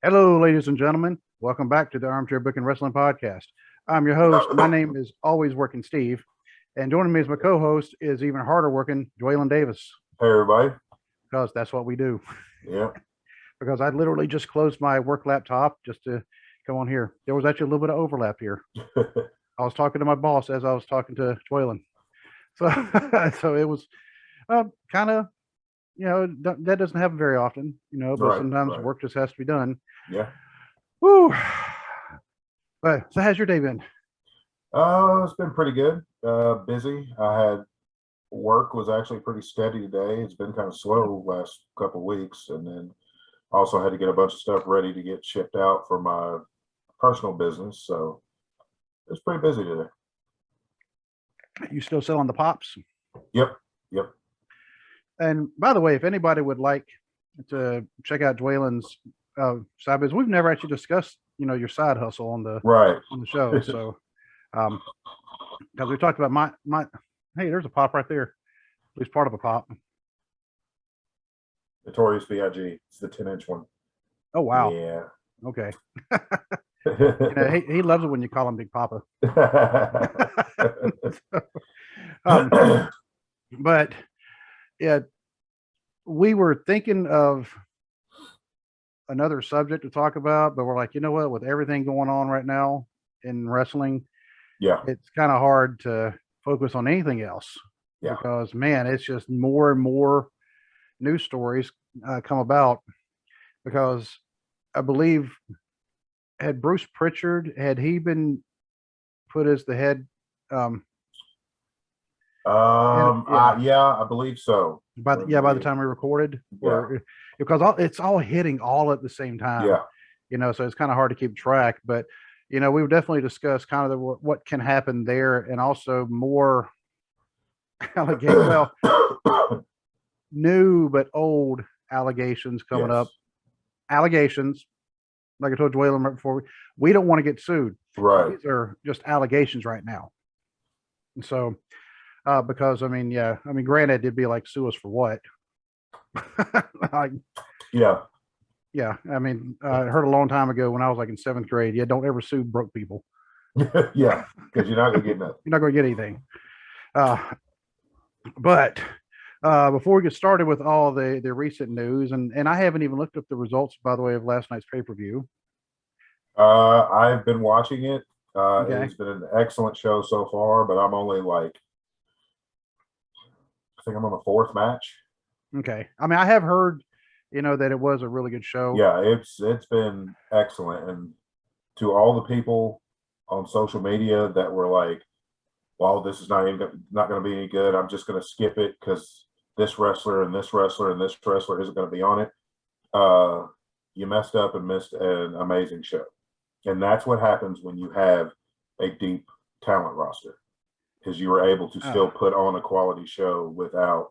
Hello, ladies and gentlemen. Welcome back to the Armchair Booking Wrestling Podcast. I'm your host. My name is Always Working Steve. And joining me as my co-host is even harder working, Dwaylon Davis. Hey, everybody. Because that's what we do. Yeah. Because I literally just closed my work laptop just to come on here. There was actually a little bit of overlap here. I was talking to my boss as I was talking to Dwaylon. So it was kind of, that doesn't happen very often, but sometimes work just has to be done. Yeah. Woo. But so how's your day been? It's been pretty good. Busy. Work was actually pretty steady today. It's been kind of slow last couple of weeks, and then also had to get a bunch of stuff ready to get shipped out for my personal business. So it's pretty busy today. You still selling the pops? Yep. And by the way, if anybody would like to check out Dwaylon's side business, we've never actually discussed, your side hustle on the show. So, because we talked about my hey, there's a pop right there, at least part of a pop. Notorious B.I.G. It's the 10-inch one. Oh wow. Yeah. Okay. He loves it when you call him Big Papa. But yeah, we were thinking of another subject to talk about, but we're like, you know what, with everything going on right now in wrestling, it's kind of hard to focus on anything else. Because man, it's just more and more news stories come about. Because I believe, had Bruce Pritchard, had he been put as the head? I believe so. By the time we recorded, because it's all hitting all at the same time. So it's kind of hard to keep track. But we've definitely discussed kind of what can happen there, and also more allegations. Well, new but old allegations coming up. Allegations, like I told Dwaylon right before, we don't want to get sued. Right. These are just allegations right now. And so, because granted, it'd be like, sue us for what? Yeah. I heard a long time ago when I was like in 7th grade. Yeah, don't ever sue broke people. Yeah, because you're not gonna get nothing. You're not gonna get anything. But before we get started with all the recent news, and I haven't even looked up the results, by the way, of last night's pay-per-view. I've been watching it. It's been an excellent show so far, but I'm only I think I'm on the 4th match. Okay. I have heard, that it was a really good show. Yeah, it's been excellent. And to all the people on social media that were like, well, this is not going to be any good, I'm just going to skip it because this wrestler and this wrestler and this wrestler isn't going to be on it. You messed up and missed an amazing show. And that's what happens when you have a deep talent roster, because you were able to still put on a quality show without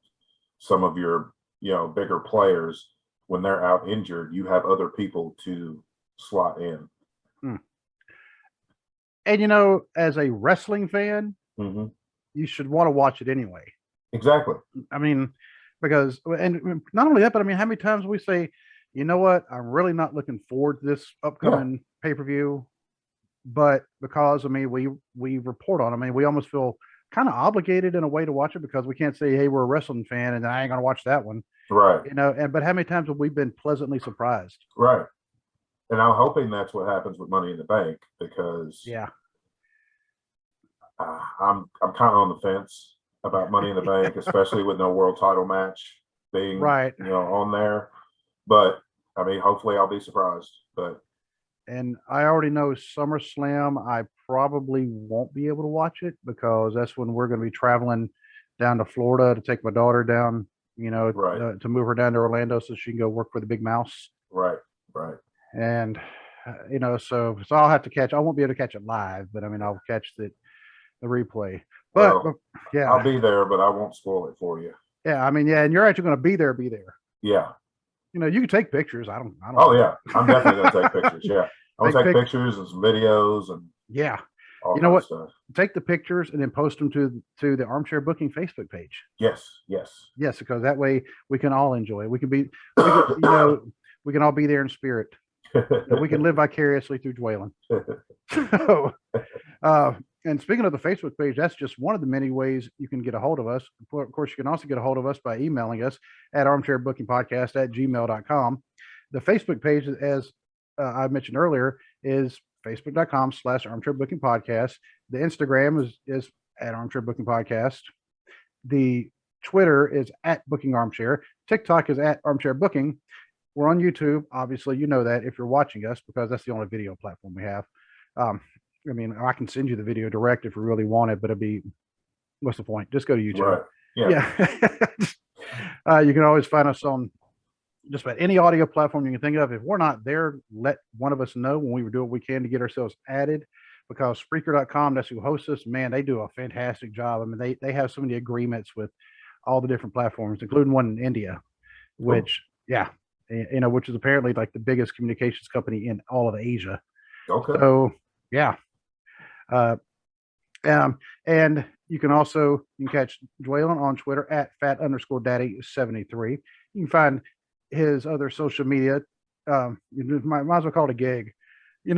some of your, bigger players. When they're out injured, you have other people to slot in. And, as a wrestling fan, you should want to watch it anyway. Exactly. Because, and not only that, but how many times we say, you know what, I'm really not looking forward to this upcoming pay-per-view, but because we report on it, we almost feel kind of obligated in a way to watch it, because we can't say, hey, we're a wrestling fan and I ain't gonna watch that one, right? But how many times have we been pleasantly surprised? Right. And I'm hoping that's what happens with Money in the Bank, because I'm kind of on the fence about Money in the Bank, especially with no world title match being on there. But hopefully I'll be surprised. And I already know SummerSlam, I probably won't be able to watch it, because that's when we're going to be traveling down to Florida to take my daughter down, to move her down to Orlando so she can go work for the Big Mouse. Right. And, so I'll have to I won't be able to catch it live, but I'll catch the replay. But I'll be there, but I won't spoil it for you. Yeah. And you're actually going to be there. Yeah. You can take pictures. I don't. Oh yeah, I'm definitely gonna take pictures. Yeah, I'll take pictures and some videos and you know what? Stuff. Take the pictures and then post them to the Armchair Booking Facebook page. Yes, because that way we can all enjoy it. We can all be there in spirit. that we can live vicariously through Dwaylen. So, and speaking of the Facebook page, that's just one of the many ways you can get a hold of us. Of course, you can also get a hold of us by emailing us at armchairbookingpodcast@gmail.com. The Facebook page, as I mentioned earlier, is facebook.com/armchairbookingpodcast. The Instagram is at armchairbookingpodcast. The Twitter is at bookingarmchair. TikTok is at armchairbooking. We're on YouTube. Obviously, you know that if you're watching us, because that's the only video platform we have. I mean, I can send you the video direct if you really want it, but it'd be, what's the point? Just go to YouTube. Right. Yeah. You can always find us on just about any audio platform you can think of. If we're not there, let one of us know when we do what we can to get ourselves added, because Spreaker.com, that's who hosts us, man, they do a fantastic job. I mean, they have so many agreements with all the different platforms, including one in India, which, which is apparently like the biggest communications company in all of Asia. Okay. So, yeah. And you can catch Dwaylen on Twitter at @fat_daddy73. You can find his other social media. You might as well call it a gig, his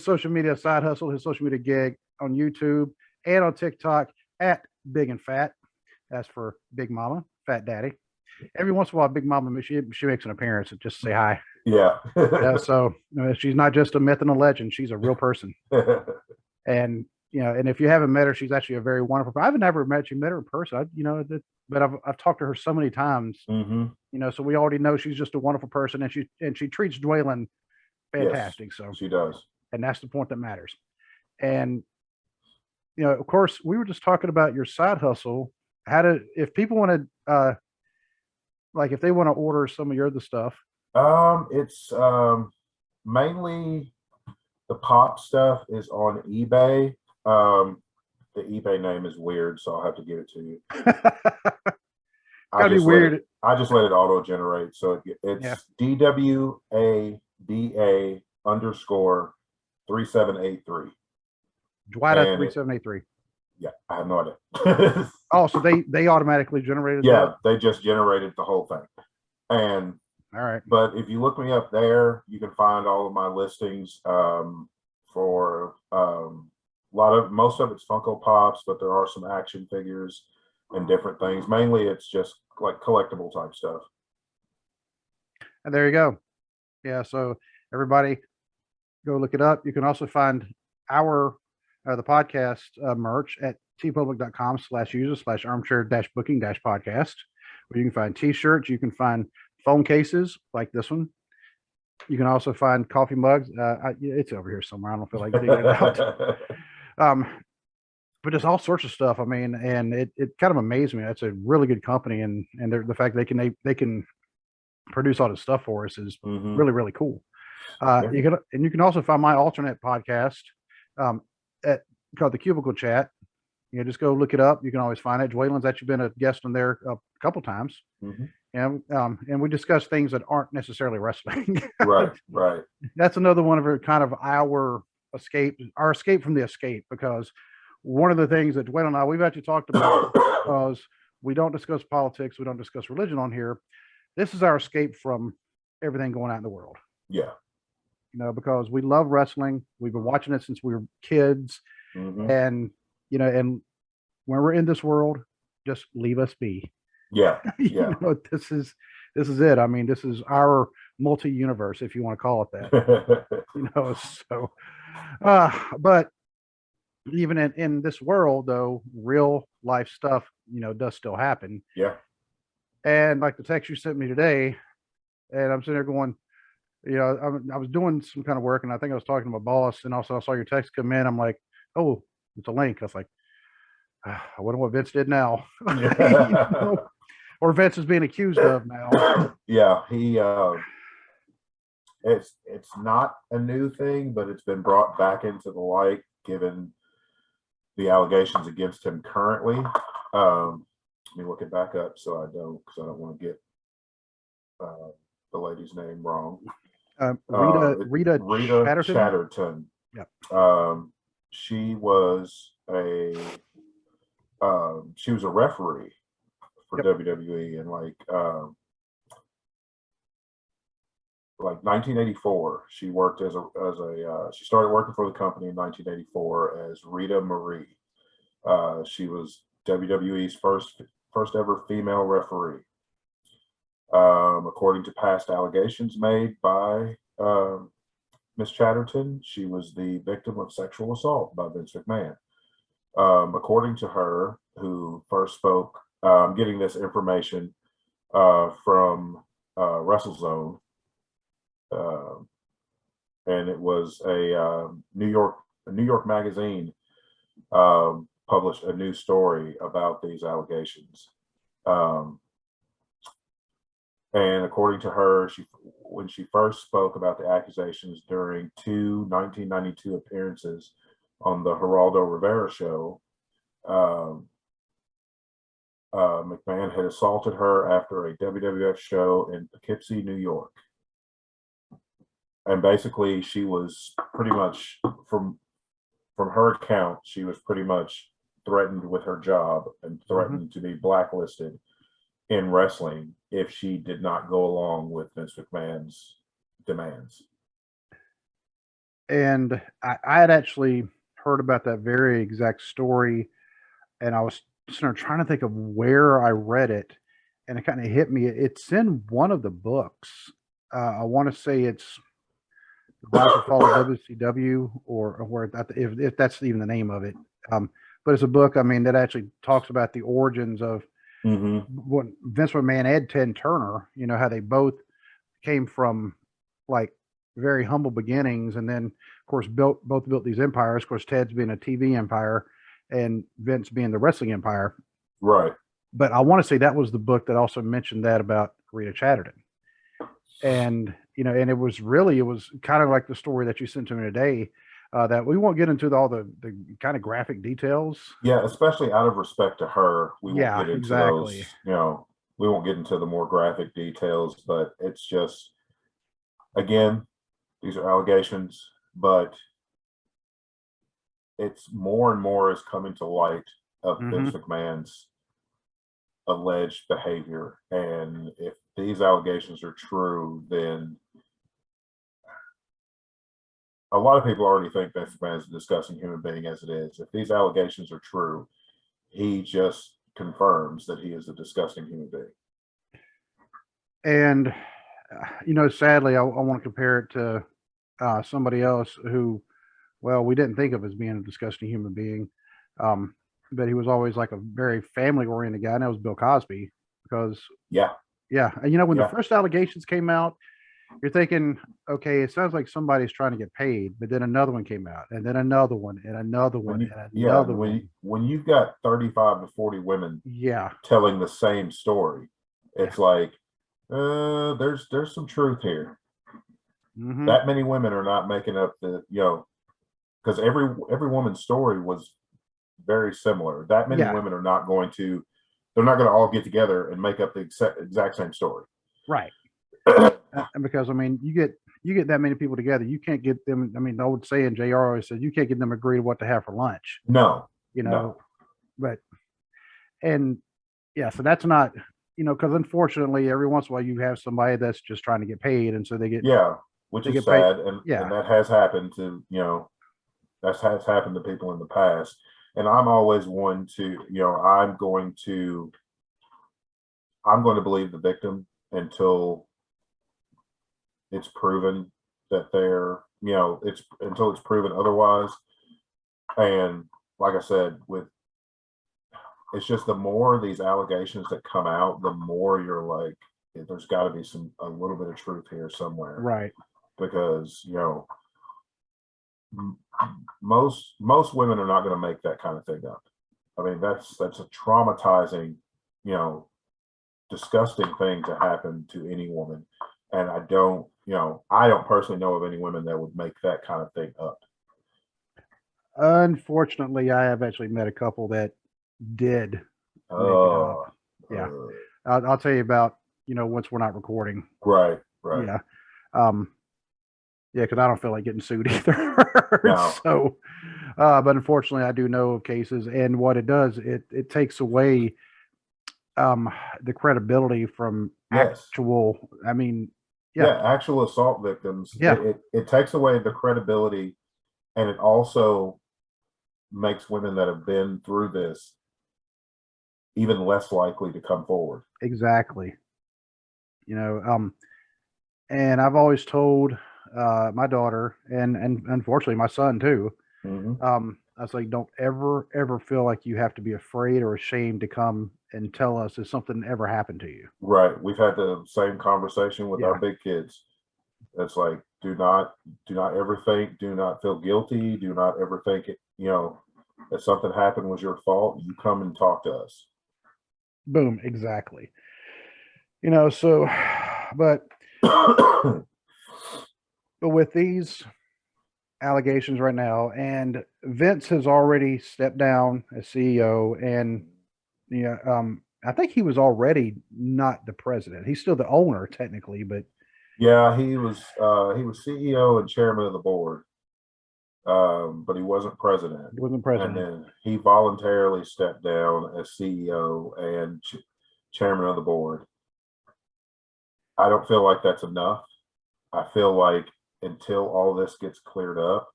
social media side hustle, his social media gig on YouTube and on TikTok at Big and Fat. That's for Big Mama, Fat Daddy. Every once in a while, Big Mama, she makes an appearance and just say hi. Yeah. So she's not just a myth and a legend; she's a real person. And and if you haven't met her, she's actually a very wonderful person. I've never met her in person. But I've talked to her so many times. Mm-hmm. So we already know she's just a wonderful person, and she treats Dwaylen fantastic. Yes, so she does, and that's the point that matters. And of course, we were just talking about your side hustle. If people want to, if they want to order some of your other stuff. It's mainly the pop stuff is on eBay. The eBay name is weird, so I'll have to give it to you. Gotta be weird. I just let it auto generate. So it's DWABA_3783. Dwight at 3783. Yeah, I have no idea. Oh, so they automatically generated that? They just generated the whole thing. And all right. But if you look me up there, you can find all of my listings for most of it's Funko Pops, but there are some action figures and different things. Mainly it's just like collectible type stuff. And there you go. Yeah, so everybody go look it up. You can also find the podcast merch at tpublic.com/user/armchair-booking-podcast, where you can find t-shirts, you can find phone cases like this one. You can also find coffee mugs. It's over here somewhere. I don't feel like digging it out. But just all sorts of stuff. I mean, and it kind of amazed me. That's a really good company, and the fact they can produce all this stuff for us is really, really cool. You can also find my alternate podcast called the Cubicle Chat. Just go look it up. You can always find it. Dwaylen's actually been a guest on there a couple times. And we discuss things that aren't necessarily wrestling. Right. That's another one of our escape from the escape, because one of the things that Dwaylen and I, we've actually talked about, because we don't discuss politics, we don't discuss religion on here. This is our escape from everything going on in the world. Yeah. Because we love wrestling. We've been watching it since we were kids. And, and when we're in this world, just leave us be. Yeah. This is it. I mean, this is our multi-universe, if you want to call it that. So but even in this world, though, real life stuff, does still happen. Yeah. And like the text you sent me today, and I'm sitting there going, I was doing some kind of work, and I think I was talking to my boss, and also I saw your text come in. I'm like, oh, it's a link. I was like, I wonder what Vince did now. Or Vince is being accused of now. Yeah, he it's not a new thing, but it's been brought back into the light given the allegations against him currently. Let me look it back up because I don't want to get the lady's name wrong. Rita Chatterton. Yep. She was a referee for WWE, and like 1984. She worked she started working for the company in 1984 as Rita Marie. She was WWE's first ever female referee. According to past allegations made by Miss Chatterton, she was the victim of sexual assault by Vince McMahon. According to her, who first spoke, getting this information from WrestleZone, and it was a New York magazine published a news story about these allegations. And according to her, when she first spoke about the accusations during two 1992 appearances on the Geraldo Rivera show, McMahon had assaulted her after a WWF show in Poughkeepsie, New York. And basically, she was pretty much, from her account, she was pretty much threatened with her job and threatened to be blacklisted in wrestling if she did not go along with Vince McMahon's demands. And I had actually heard about that very exact story, and I was trying to think of where I read it, and it kind of hit me. It's in one of the books. I want to say it's Rise and Fall of WCW, or where if that's even the name of it. But it's a book, I mean, that actually talks about the origins of what Vince McMahon and Ted Turner, you know, how they both came from like very humble beginnings, and then of course both built these empires. Of course, Ted's being a TV empire and Vince being the wrestling empire. Right. But I want to say that was the book that also mentioned that about Rita Chatterton. And, you know, and it was kind of like the story that you sent to me today, that we won't get into all the kind of graphic details. Yeah, especially out of respect to her, we won't get into exactly. those, you know, we won't get into the more graphic details, but it's just, again, these are allegations, but it's more and more is coming to light of Vince McMahon's alleged behavior. And if these allegations are true, then a lot of people already think Vince McMahon is a disgusting human being as it is. If these allegations are true, he just confirms that he is a disgusting human being. And, you know, sadly, I want to compare it to somebody else who, well, we didn't think of as being a disgusting human being. But he was always like a very family oriented guy, and that was Bill Cosby. Because and you know, when the first allegations came out, you're thinking, okay, it sounds like somebody's trying to get paid, but then another one came out, and then another one, and another one, and another one. When you've got 35 to 40 women telling the same story, it's like there's some truth here. That many women are not making up the, you know, because every woman's story was very similar. That many women are not going to, they're not going to all get together and make up the exact same story. Right. And because, I mean, you get that many people together, you can't get them. I mean, the old saying, JR always said, you can't get them to agree to what to have for lunch. No. You know, but, and yeah, so that's not, you know, because unfortunately, every once in a while you have somebody that's just trying to get paid. And so they get, which is sad. And that has happened to, you know, that has happened to people in the past. And I'm always one to, you know, I'm going to believe the victim until it's proven that they're, you know, until it's proven otherwise. And like I said, it's just the more of these allegations that come out, the more you're like, there's got to be a little bit of truth here somewhere. Right. Because, you know, most women are not going to make that kind of thing up. I mean, that's a traumatizing, you know, disgusting thing to happen to any woman. And I don't personally know of any women that would make that kind of thing up. Unfortunately, I have actually met a couple that did make it up. Yeah. I'll tell you about, you know, once we're not recording. Right. Yeah. Yeah, because I don't feel like getting sued either. No. So, but unfortunately, I do know of cases, and what it does, it takes away the credibility from actual. I mean, Yeah, actual assault victims. Yeah, It takes away the credibility, and it also makes women that have been through this even less likely to come forward. exactly. You know, and I've always told my daughter and unfortunately my son too. Hmm. I was like, don't ever feel like you have to be afraid or ashamed to come and tell us if something ever happened to you. Right. We've had the same conversation with our Yeah, big kids. It's like, do not ever think, do not feel guilty, do not ever think if something happened was your fault. You come and talk to us. boom, exactly. You know, so, but but with these allegations right now, and Vince has already stepped down as CEO, and yeah, I think he was already not the president. He's still the owner technically, but Yeah, he was CEO and chairman of the board, but he wasn't president. he wasn't And president. then he voluntarily stepped down as CEO and chairman of the board. I don't feel like that's enough. I feel like until all this gets cleared up,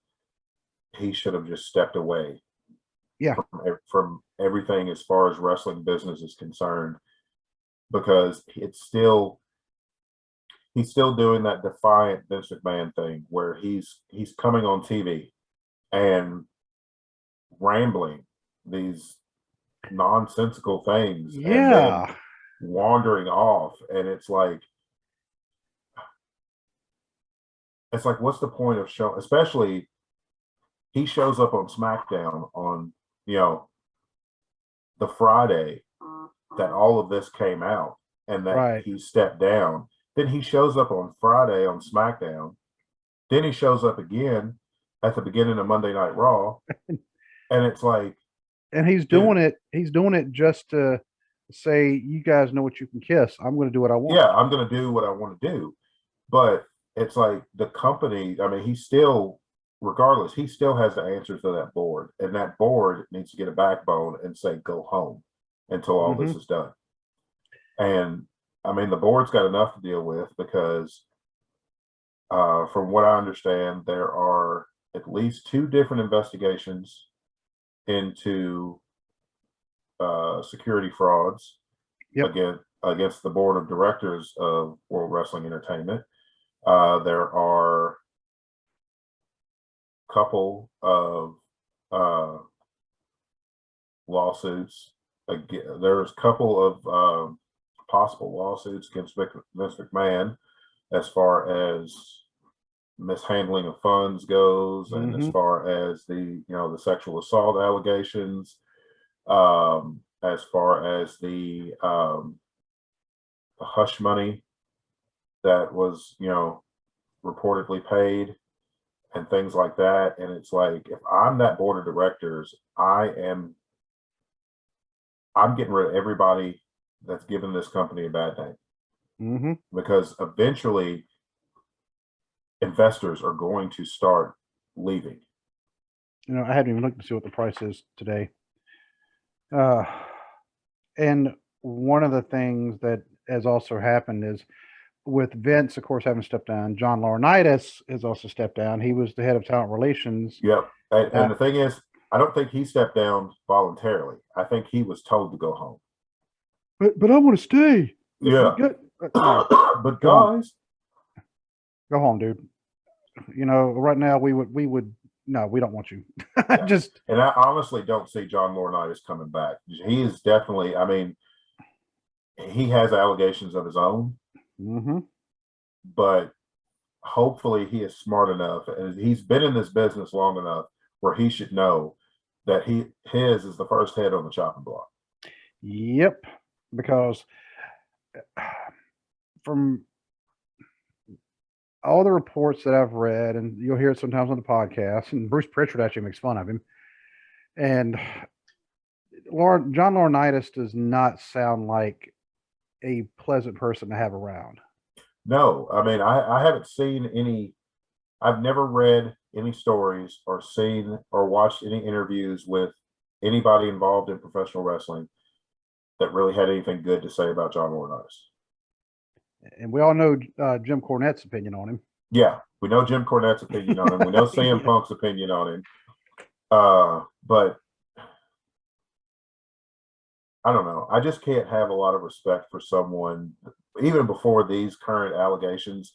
he should have just stepped away Yeah, from everything as far as wrestling business is concerned, because he's still doing that defiant Vince McMahon thing where he's coming on TV and rambling these nonsensical things and then yeah, wandering off, and it's like what's the point of show, especially he shows up on SmackDown on you know the Friday that all of this came out and that right. he stepped down. Then he shows up on Friday on SmackDown. Then he shows up again at the beginning of Monday Night Raw. And it's like, And he's dude, doing it. He's doing it just to say, "You guys know what you can kiss. I'm going to do what I want." yeah, I'm going to do what I want to do. But it's like the company, I mean, regardless, he still has the answers to that board. And that board needs to get a backbone and say, go home until all Hmm. this is done. And I mean, the board's got enough to deal with because, from what I understand, there are at least two different investigations into security frauds Yep. against the board of directors of World Wrestling Entertainment. There are a couple of lawsuits. There's a couple of possible lawsuits against Vince McMahon as far as mishandling of funds goes, and as Hmm. far as the sexual assault allegations, as far as the hush money that was reportedly paid and things like that. And it's like, if I'm that board of directors, I'm getting rid of everybody that's given this company a bad name, Hmm. because eventually investors are going to start leaving. You know, I hadn't even looked to see what the price is today. Uh, and one of the things that has also happened is with Vince, of course, having stepped down, John Laurinaitis has also stepped down. He was the head of talent relations. Yep. And, Uh, and the thing is, I don't think he stepped down voluntarily. I think he was told to go home. but I want to stay. Yeah. No, But go home. guys, Go home, dude. You know, right now we would no, we don't want you. yeah. Just And I honestly don't see John Laurinaitis coming back. He is definitely, I mean, he has allegations of his own, hmm. but hopefully he is smart enough and he's been in this business long enough where he should know that his is the first head on the chopping block. Yep, because from all the reports that I've read, and you'll hear it sometimes on the podcast, and Bruce Pritchard actually makes fun of him. And John Laurinaitis does not sound like a pleasant person to have around. No, I mean, I haven't seen any, I've never read any stories or seen or watched any interviews with anybody involved in professional wrestling that really had anything good to say about John Laurinaitis. And we all know Jim Cornette's opinion on him. Yeah, we know Jim Cornette's opinion on him. We know CM Yeah. Punk's opinion on him. But I don't know. I just can't have a lot of respect for someone, even before these current allegations.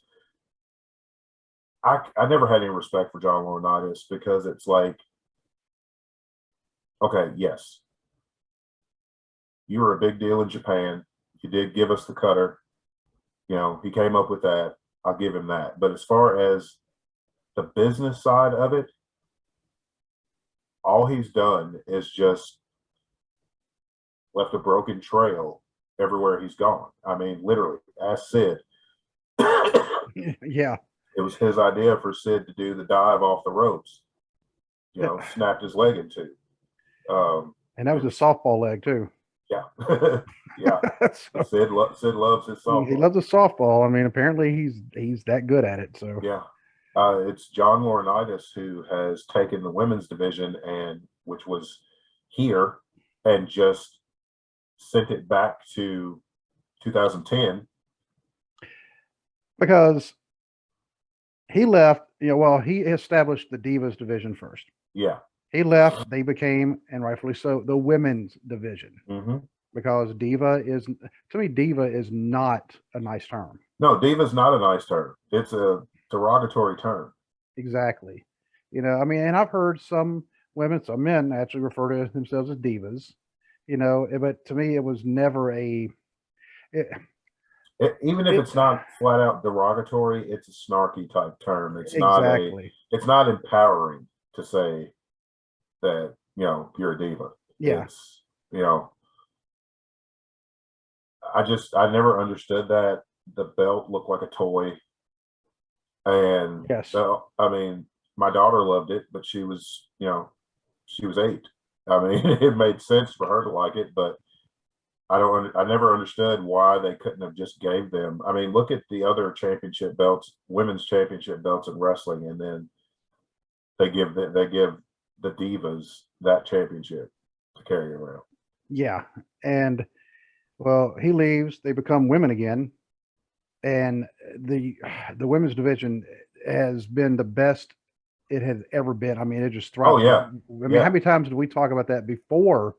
I never had any respect for John Laurinaitis because it's like, okay, yes, you were a big deal in Japan. You did give us the cutter. You know, he came up with that. I'll give him that. But as far as the business side of it, all he's done is just left a broken trail everywhere he's gone. I mean, literally, ask Sid. Yeah. It was his idea for Sid to do the dive off the ropes. You know, snapped his leg in two. And that was a softball leg too. Yeah, yeah. So, Sid loves his softball. he loves the softball. I mean, apparently he's that good at it. So Yeah, it's John Laurinaitis who has taken the women's division which was here, and just sent it back to 2010. because he left, well, he established the Divas division first. Yeah. He left, they became, and rightfully so, the women's division. Mm-hmm. Because to me, diva is not a nice term. No, diva's not a nice term. It's a derogatory term. Exactly. I mean, and I've heard some men actually refer to themselves as divas, but to me, it was never even if it's not flat out derogatory, it's a snarky type term. It's exactly. It's not empowering to say that, you're a diva. Yeah. It's, I never understood that. The belt looked like a toy. And yes, I mean, my daughter loved it, but she was 8. I mean, it made sense for her to like it, but I never understood why they couldn't have just gave them. I mean, look at the other championship belts, women's championship belts in wrestling, and then they give the divas that championship to carry around. Yeah. And well, he leaves, they become women again. And the women's division has been the best it has ever been. I mean, it just thrived. Oh yeah. I mean, how many times did we talk about that before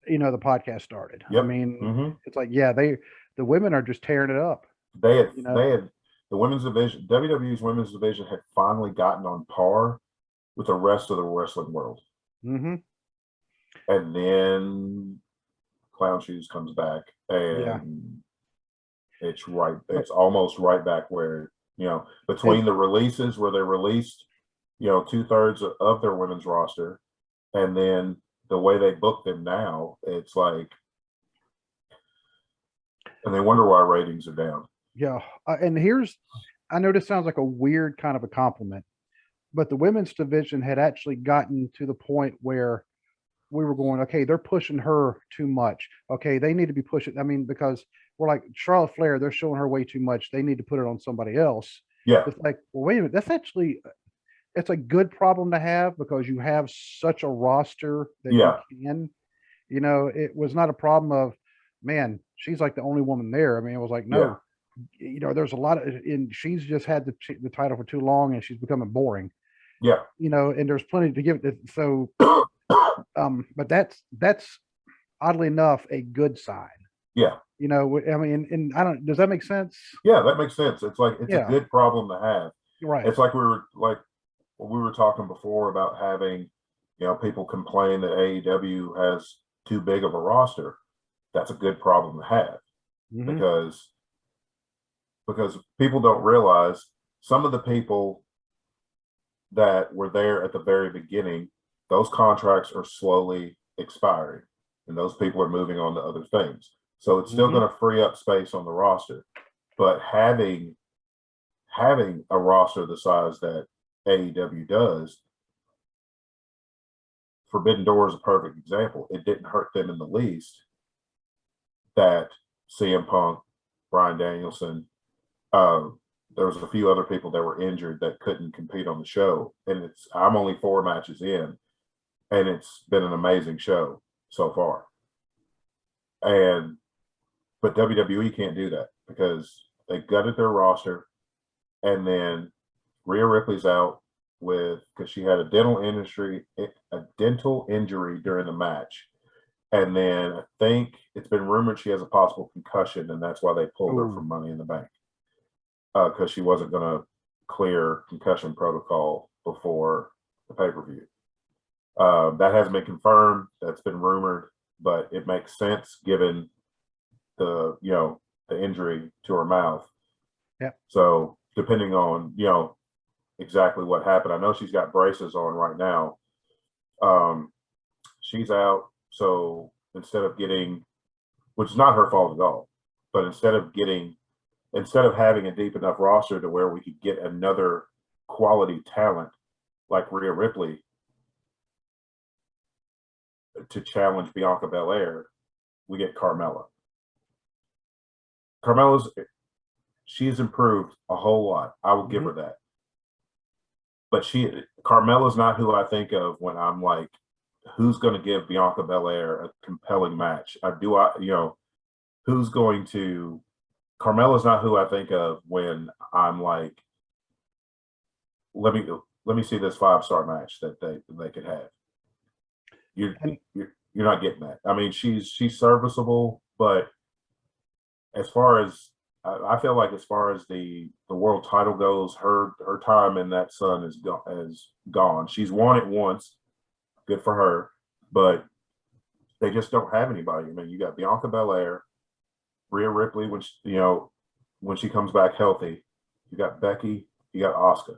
the podcast started? Yep. I mean, mm-hmm. It's like, yeah, the women are just tearing it up. They had the women's division, WWE's women's division had finally gotten on par with the rest of the wrestling world. Mm-hmm. And then Clown Shoes comes back, and it's almost right back where, between the releases where they released, 2/3 of their women's roster, and then the way they book them now, it's like, and they wonder why ratings are down. Yeah. And I know this sounds like a weird kind of a compliment, but the women's division had actually gotten to the point where we were going, okay, they're pushing her too much. Okay, they need to be pushing. I mean, because we're like Charlotte Flair, they're showing her way too much. They need to put it on somebody else. Yeah. It's like, well, wait a minute. It's a good problem to have because you have such a roster that you can. It was not a problem of, man, she's like the only woman there. I mean, it was like, no, there's a lot of, and she's just had the title for too long and she's becoming boring. Yeah. And there's plenty to give it. So, but that's oddly enough a good sign. Yeah. I mean, and does that make sense? Yeah, that makes sense. It's like, it's a good problem to have. Right. It's like we were talking before about having, people complain that AEW has too big of a roster. That's a good problem to have. Mm-hmm. because people don't realize some of the people that were there at the very beginning, those contracts are slowly expiring, and those people are moving on to other things. So it's still going to free up space on the roster, but having a roster the size that AEW does, Forbidden Door is a perfect example. It didn't hurt them in the least that CM Punk, Bryan Danielson, there was a few other people that were injured that couldn't compete on the show. And I'm only 4 matches in, and it's been an amazing show so far. But WWE can't do that because They gutted their roster, and then Rhea Ripley's out because she had a dental injury during the match. And then I think it's been rumored she has a possible concussion, and that's why they pulled her from Money in the Bank, because she wasn't going to clear concussion protocol before the pay-per-view. That hasn't been confirmed. That's been rumored, but it makes sense given the injury to her mouth. Yeah. So depending on exactly what happened, I know she's got braces on right now. She's out. So instead of getting, which is not her fault at all, but instead of having a deep enough roster to where we could get another quality talent like Rhea Ripley to challenge Bianca Belair, we get Carmella. She's improved a whole lot. I will give her that. But Carmella's not who I think of when I'm like, who's going to give Bianca Belair a compelling match? Who's going to? Carmella's not who I think of when I'm like, let me see this 5-star match that they could have. You're not getting that. I mean, she's serviceable, but as far as I feel like as far as the world title goes, her time in that sun is gone. She's won it once. Good for her, but they just don't have anybody. I mean, you got Bianca Belair, Rhea Ripley when she comes back healthy. You got Becky, you got Asuka.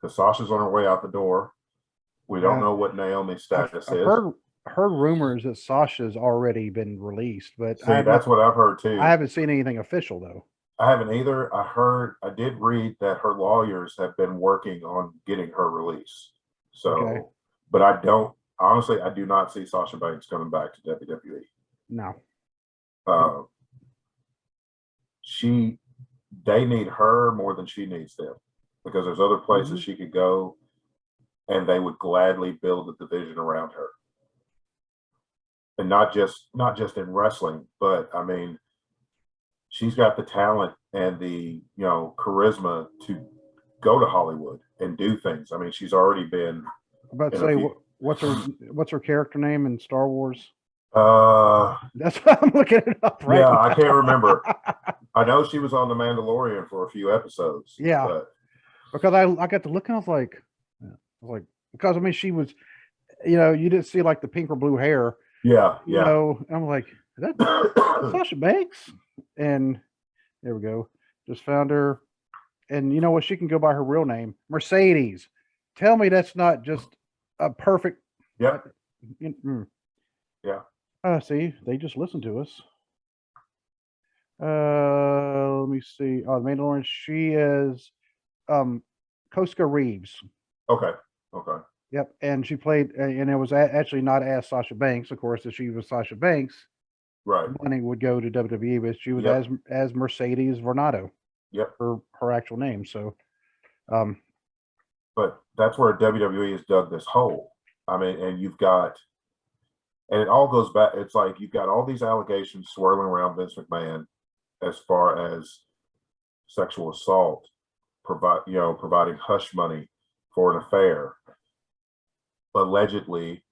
Because Sasha's on her way out the door. We don't know what Naomi's status is. Heard rumors that Sasha's already been released, but that's what I've heard too. I haven't seen anything official though. I haven't either. I did read that her lawyers have been working on getting her release. So, but I do not see Sasha Banks coming back to WWE. No. They need her more than she needs them, because there's other places she could go, and they would gladly build a division around her. And not just in wrestling, but I mean, she's got the talent and the charisma to go to Hollywood and do things. I mean, she's already been. I'm about to say, what's her character name in Star Wars? That's what I'm looking it up right now. I can't remember. I know she was on The Mandalorian for a few episodes. Yeah, but because I got to look and I was like, because I mean, she was, you didn't see like the pink or blue hair. Yeah, I'm like, is that Sasha Banks? And there we go. Just found her. And you know what? She can go by her real name, Mercedes. Tell me that's not just a perfect. Yep. Yeah. See, they just listened to us. Let me see. Oh, the Mandalorian. She is Koska Reeves. Okay. Yep, and she played, and it was actually not as Sasha Banks, of course. If she was Sasha Banks, right, money would go to WWE, but she was as Mercedes Varnado. Yep, her actual name. So, but that's where WWE has dug this hole. I mean, and it all goes back. It's like you've got all these allegations swirling around Vince McMahon as far as sexual assault, providing hush money for an affair. Allegedly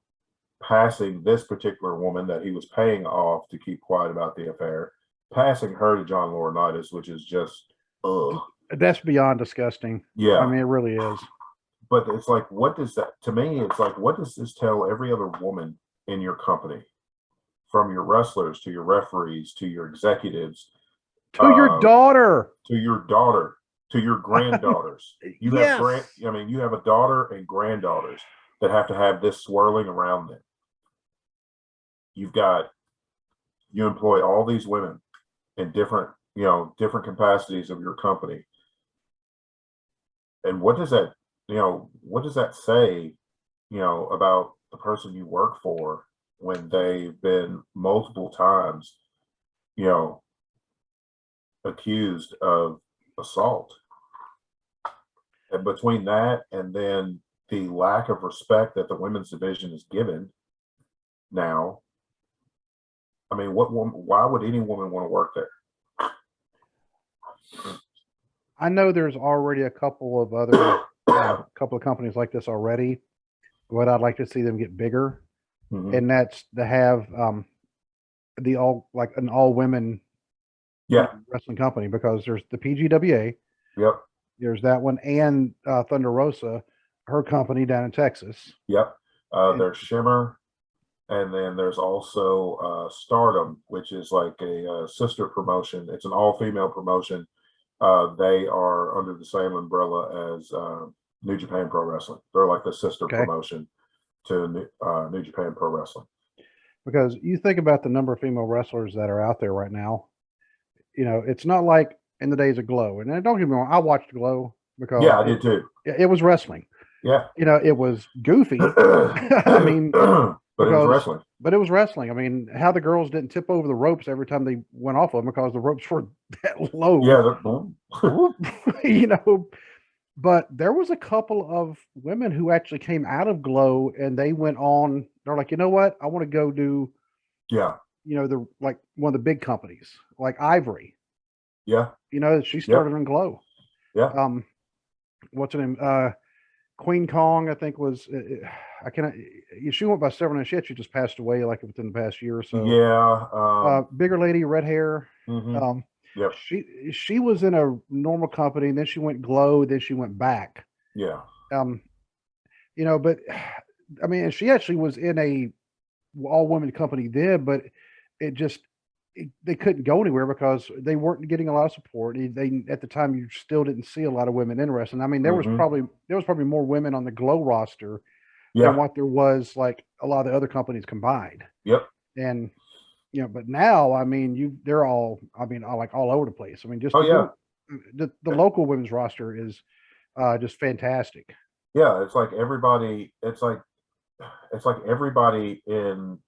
passing this particular woman that he was paying off to keep quiet about the affair, passing her to John Laurinaitis, which is just that's beyond disgusting. Yeah, I mean, it really is. But it's like, what does that? To me, it's like, what does this tell every other woman in your company, from your wrestlers to your referees to your executives, to your daughter, to your granddaughters? You have a daughter and granddaughters that have to have this swirling around them. You employ all these women in different capacities of your company. And what does that say, about the person you work for when they've been multiple times, accused of assault? And between that and then the lack of respect that the women's division is given now, I mean, why would any woman want to work there? I know there's already a couple of other couple of companies like this already, but I'd like to see them get bigger, Mhm. and that's to have the an all women Yeah. wrestling company, because there's the PGWA, Yep. there's that one, and Thunder Rosa, her company down in Texas. Yep. And, There's Shimmer, and then there's also Stardom, which is like a sister promotion. It's an all-female promotion. They are under the same umbrella as New Japan Pro Wrestling. They're like the sister okay, promotion to New Japan Pro Wrestling. because you think about the number of female wrestlers that are out there right now. It's not like in the days of Glow. And don't get me wrong, I watched Glow because Yeah, I did too. it was wrestling. Yeah. It was goofy. I mean, but it was wrestling. But it was wrestling. I mean, how the girls didn't tip over the ropes every time they went off of them because the ropes were that low. Yeah. But there was a couple of women who actually came out of Glow, and they went on. They're like, you know what? I want to go do, Yeah. the like one of the big companies, like Ivory. Yeah. She started in Glow. Yeah. What's her name? Queen Kong, I think was. I cannot. She went by several names. She just passed away like within the past year or so. Yeah. Bigger lady, red hair. Mhm. Yep. She was in a normal company, and then she went Glow, then she went back. Yeah. But I mean, she actually was in a all women company then, but it just they couldn't go anywhere because they weren't getting a lot of support. They at the time, you still didn't see a lot of women in wrestling. I mean, there was probably more women on the Glow roster than Yeah. what there was like a lot of the other companies combined. Yep. And but now, I mean, they're all, I mean, like all over the place. I mean, just Oh yeah. the local women's roster is just fantastic. Yeah. It's like everybody. It's like everybody in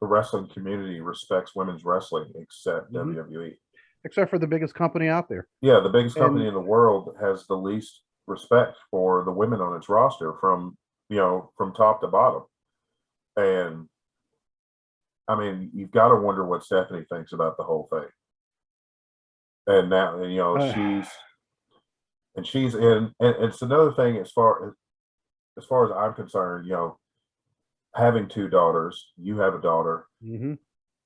the wrestling community respects women's wrestling except Mhm. WWE. Except for the biggest company out there. Yeah, the biggest company And in the world has the least respect for the women on its roster from from top to bottom. And I mean, you've got to wonder what Stephanie thinks about the whole thing. And now, she's in, and it's another thing as far as I'm concerned. Having two daughters, you have a daughter. mhm.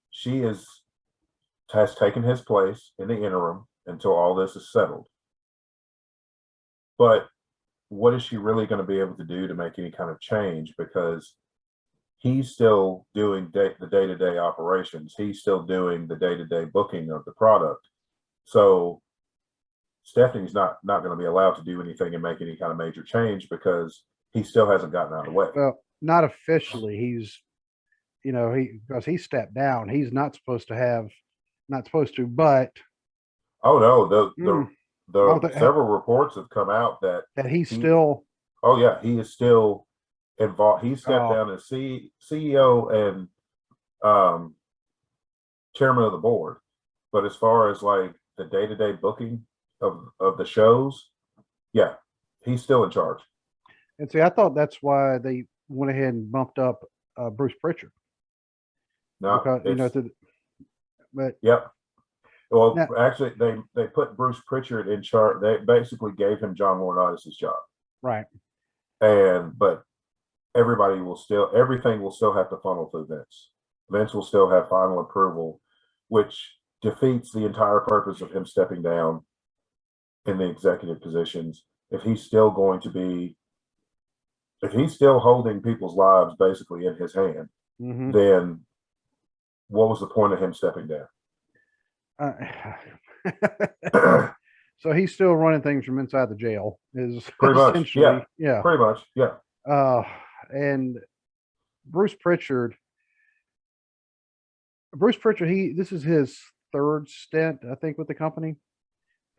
She has taken his place in the interim until all this is settled. But what is she really going to be able to do to make any kind of change? Because he's still doing the day-to-day operations. He's still doing the day-to-day booking of the product. So Stephanie's not going to be allowed to do anything and make any kind of major change because he still hasn't gotten out of the way. Well, not officially. He's, because he stepped down. He's not supposed to, but Oh no, the mm, the I don't the think several reports have come out that that he's he still. oh yeah, he is still involved. He stepped Oh, down as CEO and um, chairman of the board. But as far as like the day-to-day booking of the shows, yeah, he's still in charge. and see, I thought that's why they went ahead and bumped up Bruce Pritchard, No, because it's but yep. Well, now, actually, they put Bruce Pritchard in charge. They basically gave him John Laurinaitis' job, right. but everything will still have to funnel through Vince. Vince will still have final approval, which defeats the entire purpose of him stepping down in the executive positions. If he's still holding people's lives basically in his hand, Mm-hmm. then what was the point of him stepping down? So he's still running things from inside the jail. Is Pretty much, essentially, yeah. Pretty much, yeah. And Bruce Pritchard. This is his third stint, I think, with the company.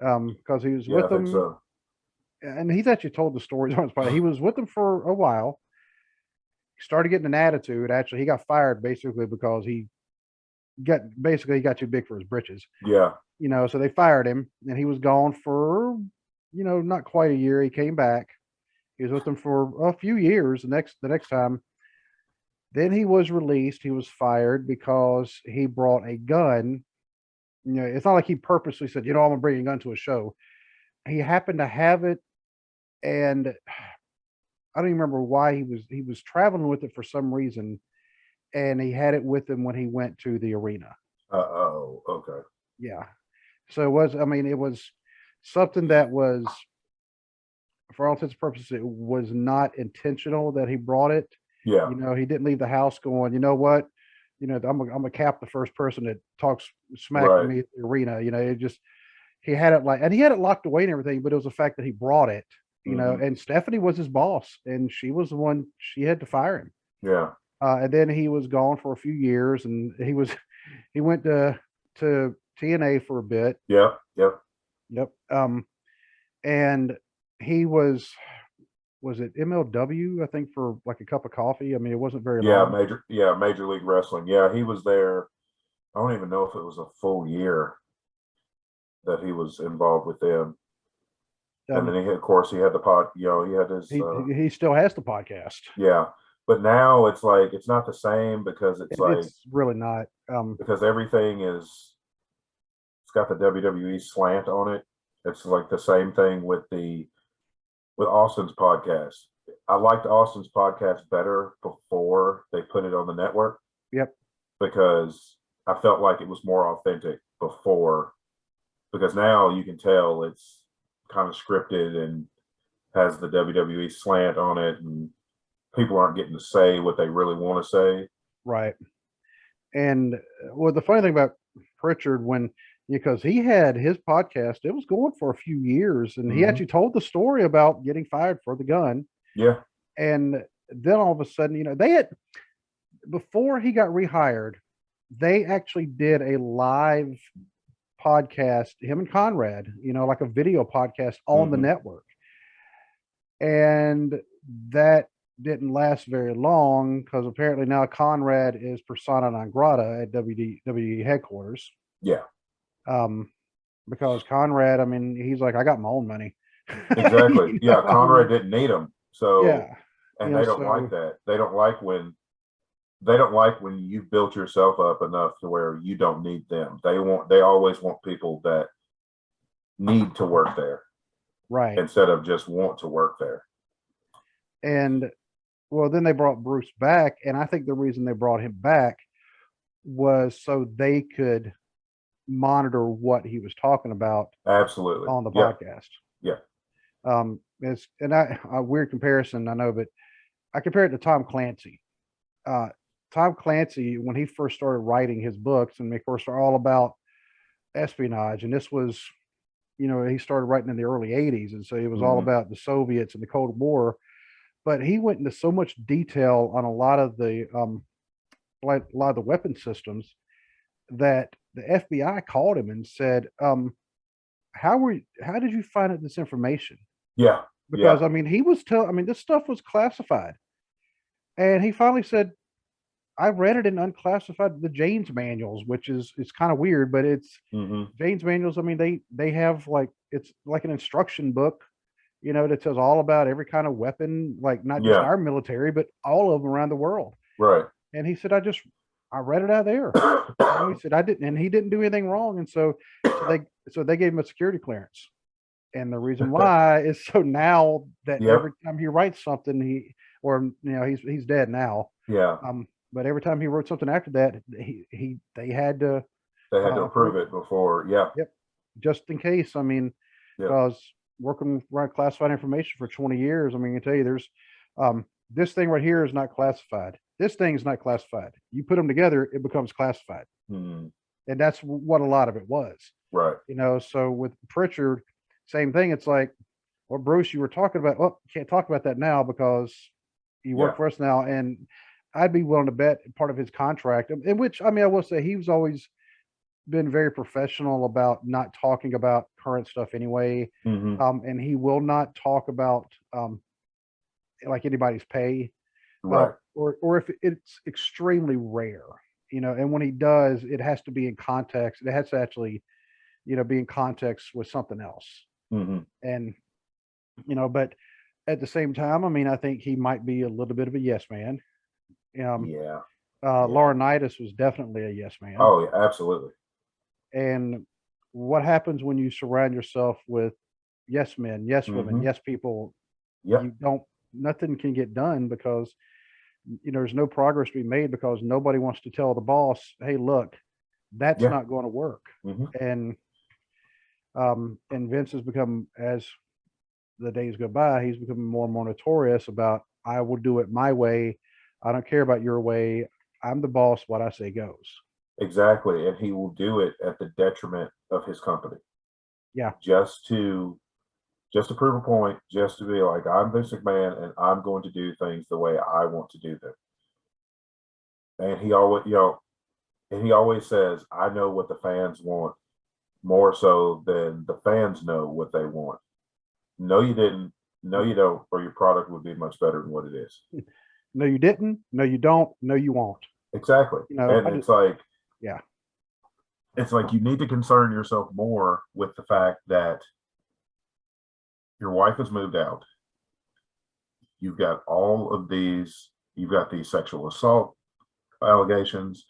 Because he was Yeah, with I think them, so. and he's actually told the stories on his podcast. He was with them for a while. He started getting an attitude. Actually, he got fired basically because he got too big for his britches. Yeah. So they fired him, and he was gone for, not quite a year. He came back. He was with them for a few years. The next time, then he was released. He was fired because he brought a gun You know, it's not like he purposely said, I'm gonna bring a gun to a show. He happened to have it, and I don't even remember why he was traveling with it for some reason, and he had it with him when he went to the arena. Oh, okay. Yeah. So it was something that was, for all intents and purposes, it was not intentional that he brought it. Yeah. He didn't leave the house going, you know what? I'm gonna cap the first person that talks smack to Right. me at the arena. It just he had it and he had it locked away and everything, but it was the fact that he brought it, Hmm. and Stephanie was his boss and she was the one she had to fire him. Yeah. And then he was gone for a few years and he went to TNA for a bit. Yep. Yep. Yep. And he was it MLW, I think, for like a cup of coffee. I mean, it wasn't very Yeah. long. Major League Wrestling. Yeah. He was there. I don't even know if it was a full year that he was involved with them. And then Um, of course, he had the pod. He had his. he still has the podcast. Yeah. But now it's like it's not the same because it's like It's really not. because everything is it's got the WWE slant on it. It's like the same thing with Austin's podcast. I liked Austin's podcast better before they put it on the network Yep. because I felt like it was more authentic before. Because now you can tell it's kind of scripted and has the WWE slant on it, and people aren't getting to say what they really want to say. Right. And well, the funny thing about Pritchard, because he had his podcast, it was going for a few years, and he Hmm. actually told the story about getting fired for the gun. Yeah. And then all of a sudden, they had, before he got rehired, they actually did a live podcast, him and Conrad, like a video podcast on the Hmm. network. And that didn't last very long because apparently now Conrad is persona non grata at WWE headquarters. Yeah. Um, because Conrad, I mean, he's like, I got my own money. Exactly. Yeah. I Conrad mean, didn't need them. So, yeah, and they don't like so that. They don't like when you've built yourself up enough to where you don't need them. They always want people that need to work there right. instead of just want to work there. And well, then they brought Bruce back, and I think the reason they brought him back was so they could monitor what he was talking about Absolutely. on the Yeah. podcast. Yeah. It's and a weird comparison, I know, but I compare it to Tom Clancy. Uh, Tom Clancy, when he first started writing his books, and of course they're all about espionage, and this was, he started writing in the early '80s, and so it was all Hmm. about the Soviets and the Cold War. But he went into so much detail on a lot of the like a lot of the weapon systems that the FBI called him and said, how did you find out this information? Yeah. Because Yeah. I mean, I mean, this stuff was classified. And he finally said, I read it in unclassified the Jane's manuals, which is it's kind of weird, but it's Hmm. Jane's manuals. I mean, they have like it's like an instruction book, that tells all about every kind of weapon, like not just Yeah. our military, but all of them around the world. Right. And he said, I read it out there. He said I didn't, and he didn't do anything wrong. And so they gave him a security clearance. And the reason why is so now that Yep. every time he writes something, he's dead now. Yeah. But every time he wrote something after that, they had to They had to approve approve it. it before. Yeah. Yep, just in case. I mean, Yeah. because working around classified information for 20 years, I mean, I can tell you, this thing right here is not classified. This thing is not classified. You put them together, it becomes classified, Hmm. and that's what a lot of it was. Right. So with Pritchard, same thing. It's like, well, Bruce, you were talking about, well, you can't talk about that now because you work Yeah. for us now. And I'd be willing to bet part of his contract, in which, I mean, I will say he's always been very professional about not talking about current stuff anyway. Hmm. And he will not talk about, like anybody's pay, Right. or if it's extremely rare, and when he does, it has to be in context. It has to actually, be in context with something else. Hmm. And, but at the same time, I mean, I think he might be a little bit of a yes man. Yeah. Yeah. Laurinaitis was definitely a yes man. Oh, yeah, absolutely. And what happens when you surround yourself with yes men, yes women, Mm-hmm. yes people? Yep. You don't, nothing can get done because, there's no progress to be made because nobody wants to tell the boss, hey, look, that's Yeah. not going to work. Mm-hmm. And Vince has become, as the days go by, he's becoming more and more notorious about, I will do it my way. I don't care about your way. I'm the boss. What I say goes. Exactly. And he will do it at the detriment of his company. Yeah. Just to prove a point, just to be like, I'm Vince McMahon and I'm going to do things the way I want to do them. And he always says, I know what the fans want more so than the fans know what they want. No, you didn't. No, you don't, or your product would be much better than what it is. No, you didn't. No, you don't. No, you won't. Exactly. And it's like, yeah, it's like you need to concern yourself more with the fact that your wife has moved out. You've got you've got these sexual assault allegations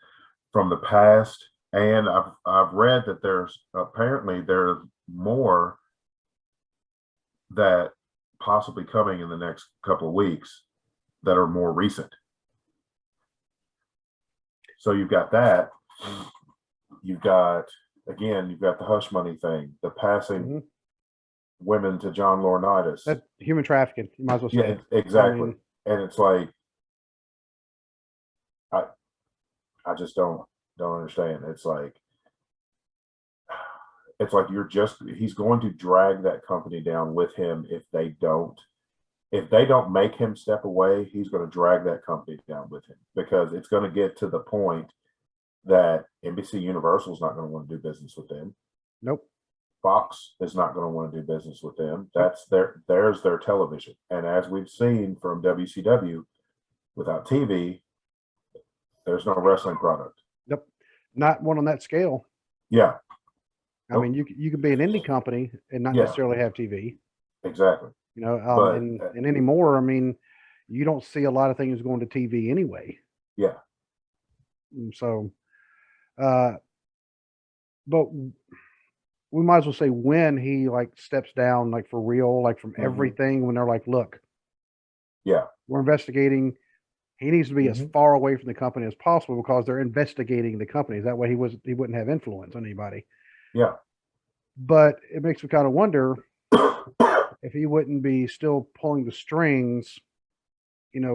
from the past. And I've read that there's more that possibly coming in the next couple of weeks that are more recent. So you've got that. You've got the hush money thing, the passing women to John Laurinaitis. That's human trafficking. You might as well say it. Exactly. And it's like, I just don't understand. It's like he's going to drag that company down with him if they don't make him step away. He's going to drag that company down with him because it's going to get to the point that NBC Universal is not going to want to do business with them. Nope. Fox is not going to want to do business with them. There's their television. And as we've seen from WCW, without TV, there's no wrestling product. Yep. Not one on that scale. Yeah. I mean, you can be an indie company and not necessarily have TV. Exactly. And anymore, I mean, you don't see a lot of things going to TV anyway. Yeah. And so, but we might as well say when he like steps down, like for real, like from everything, when they're like, look, we're investigating. He needs to be as far away from the company as possible because they're investigating the companies. That way he wouldn't have influence on anybody. Yeah. But it makes me kind of wonder if he wouldn't be still pulling the strings,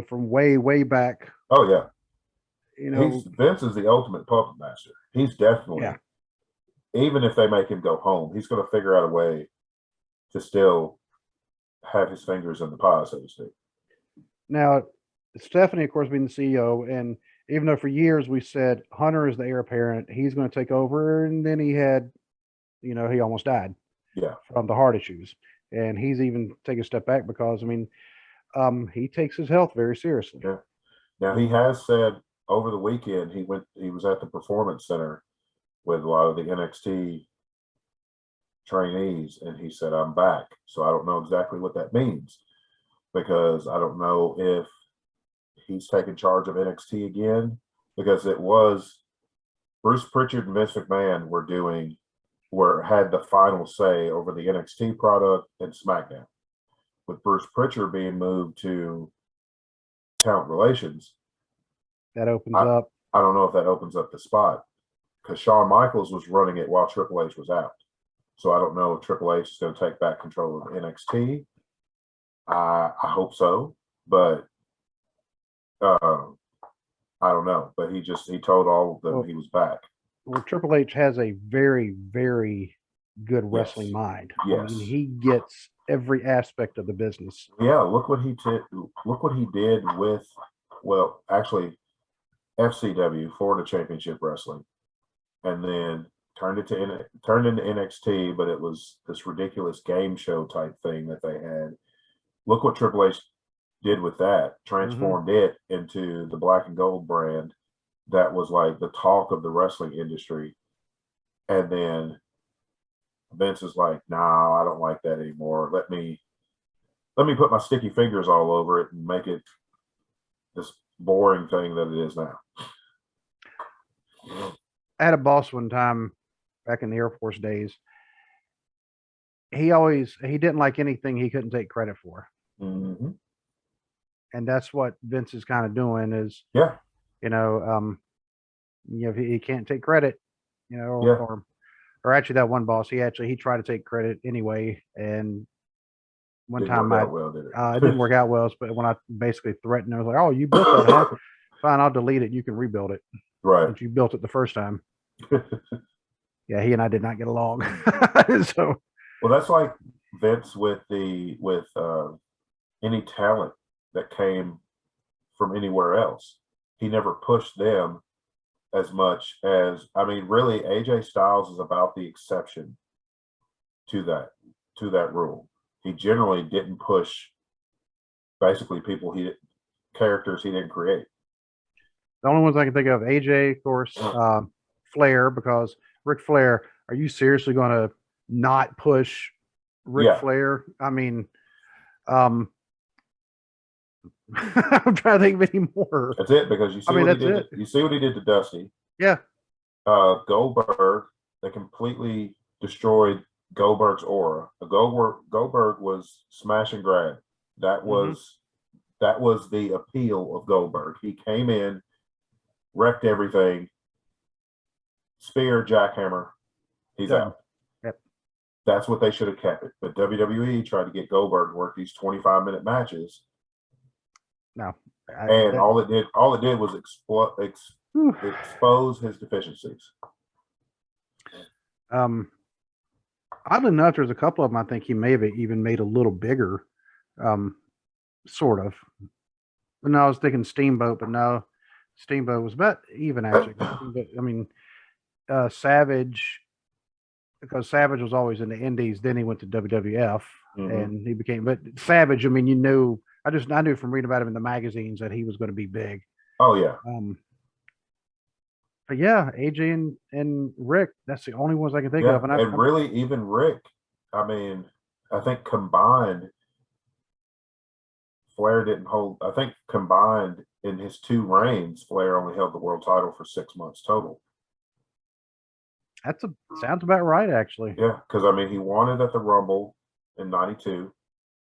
from way, way back. Oh yeah. Vince is the ultimate puppet master. He's definitely, even if they make him go home, he's going to figure out a way to still have his fingers in the pie, so to speak. Now, Stephanie, of course, being the CEO, and even though for years we said Hunter is the heir apparent, he's going to take over, and then he had, he almost died from the heart issues. And he's even taken a step back because, I mean, he takes his health very seriously. Yeah. Now, he has said over the weekend, he was at the Performance Center with a lot of the NXT trainees, and he said, I'm back. So I don't know exactly what that means because I don't know if he's taken charge of NXT again, because it was Bruce Pritchard and Vince McMahon had the final say over the NXT product and SmackDown. With Bruce Pritchard being moved to talent relations, that opens up. I don't know if that opens up the spot because Shawn Michaels was running it while Triple H was out. So I don't know if Triple H is going to take back control of NXT. I hope so, but I don't know. But he told all of them he was back. Well, Triple H has a very, very good wrestling mind. Yes. I mean, he gets every aspect of the business. Yeah, look what he did with, actually, FCW, Florida Championship Wrestling, and then turned into NXT, but it was this ridiculous game show type thing that they had. Look what Triple H did with that, transformed it into the Black and Gold brand that was like the talk of the wrestling industry. And then Vince is like, nah, I don't like that anymore. Let me put my sticky fingers all over it and make it this boring thing that it is now. I had a boss one time back in the Air Force days. He didn't like anything he couldn't take credit for. Mm-hmm. And that's what Vince is kind of doing is, Yeah. If he can't take credit, Yeah. or actually that one boss, he tried to take credit anyway. And one Didn't time work out well, did it? it didn't work out well, but when I basically threatened, I was like, "Oh, you built that, huh? Fine, I'll delete it. You can rebuild it. Right. Since you built it the first time." Yeah, he and I did not get along. So, well, that's like Vince with any talent that came from anywhere else. He never pushed them as much as, I mean, really, AJ Styles is about the exception to that rule. He generally didn't push basically characters he didn't create. the only ones I can think of, AJ, of course, Flair, because Ric Flair. Are you seriously going to not push Ric Flair? I mean, I'm trying to think of any more. That's it, because you see what he did. You see what he did to Dusty. Yeah. Goldberg, they completely destroyed Goldberg's aura. Goldberg was smash and grab. That was the appeal of Goldberg. He came in, wrecked everything, spear, jackhammer, he's out. Yep. That's what they should have kept it. But WWE tried to get Goldberg to work these 25-minute matches. No. All it did was expose his deficiencies. Oddly enough, there's a couple of them I think he may have even made a little bigger, sort of. But no, I was thinking Steamboat, but no, Steamboat was about even actually. I mean, Savage, because Savage was always in the Indies. Then he went to WWF, and he became. But Savage, I mean, I knew from reading about him in the magazines that he was going to be big. Oh yeah. But yeah, AJ and Rick, that's the only ones I can think of. And really, even Rick, I mean, I think combined, Flair didn't hold. I think combined in his 2 reigns, Flair only held the world title for 6 months total. Sounds about right, actually. Yeah, because I mean, he won it at the Rumble in '92.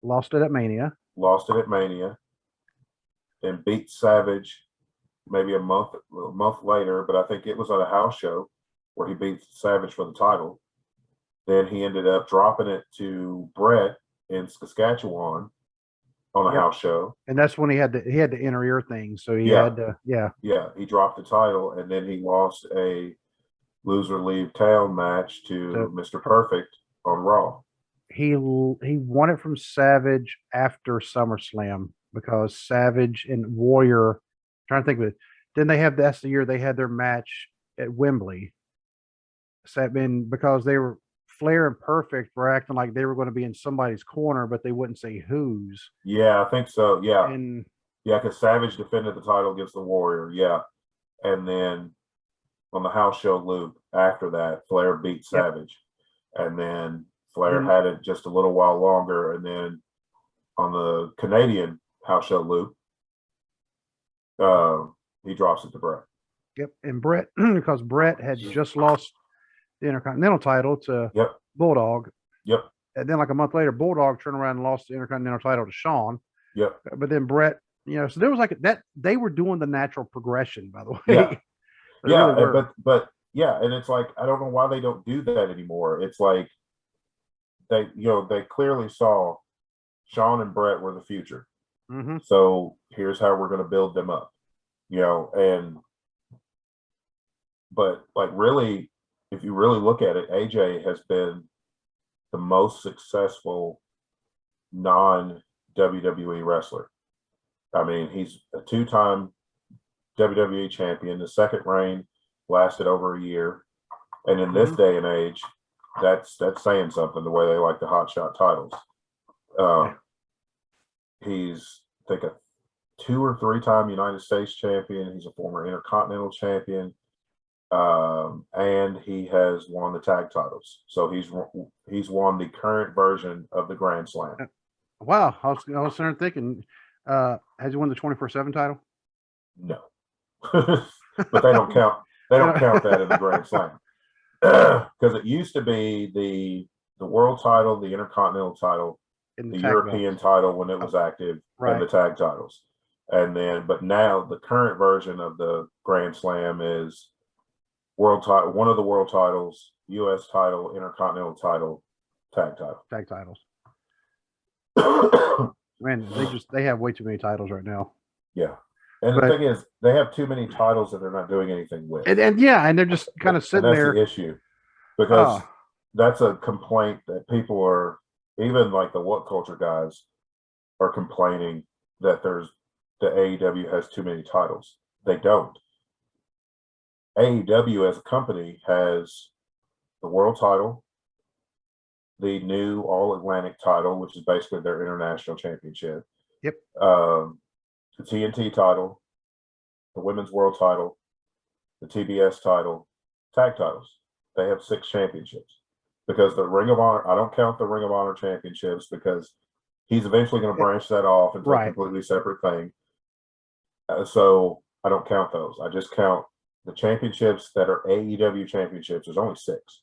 Lost it at Mania. And beat Savage maybe a month later, but I think it was at a house show where he beat Savage for the title. Then he ended up dropping it to Brett in Saskatchewan on a house show. And that's when he had the inner ear thing. So he had to, he dropped the title, and then he lost a loser leave town match to Mr. Perfect on Raw. He won it from Savage after SummerSlam, because Savage and Warrior, trying to think of it. Then that's the year they had their match at Wembley. Because Flair and Perfect were acting like they were going to be in somebody's corner, but they wouldn't say whose. Yeah, I think so. Yeah. And because Savage defended the title against the Warrior. Yeah. And then on the house show loop after that, Flair beat Savage. And then Flair had it just a little while longer. And then on the Canadian house show loop, he drops it to Brett. Yep. And Brett, because Brett had just lost the Intercontinental title to Bulldog. Yep. And then like a month later, Bulldog turned around and lost the Intercontinental title to Shawn. Yep. But then Brett, so there was like that. They were doing the natural progression, by the way. Yeah. Really but and it's like, I don't know why they don't do that anymore. It's like they clearly saw Shawn and Brett were the future. Mm-hmm. So here's how we're going to build them up, but like really, if you really look at it, AJ has been the most successful non-WWE wrestler. I mean, he's a 2-time WWE champion. The second reign lasted over a year. And in this day and age, that's saying something, the way they like the hotshot titles. He's, I think, a 2 or 3-time United States champion. He's a former Intercontinental champion. And he has won the tag titles. So he's won the current version of the Grand Slam. Wow. I was sitting there thinking, has he won the 24/7 title? No. But they don't count. They don't count that in the Grand Slam. because it used to be the world title, the intercontinental title, In the tag European belts. title when it was active, and the Right. tag titles. And then, but now the current version of the Grand Slam is world title, one of the world titles, U.S. title, intercontinental title, tag title. Tag titles. Man, they have way too many titles right now. Yeah. And But the thing is, they have too many titles that they're not doing anything with. and yeah, and they're just kind of sitting and that's there. the issue, because Oh, that's a complaint that people are, even like the What Culture guys are complaining that the AEW has too many titles. They don't. AEW as a company has the world title, the new All Atlantic title, which is basically their international championship. yep. The TNT title, the women's world title, the TBS title, tag titles. They have 6 championships, because the Ring of Honor, I don't count the Ring of Honor championships because he's eventually going to branch that off into a completely separate thing. So I don't count those. I just count the championships that are AEW championships. There's only 6.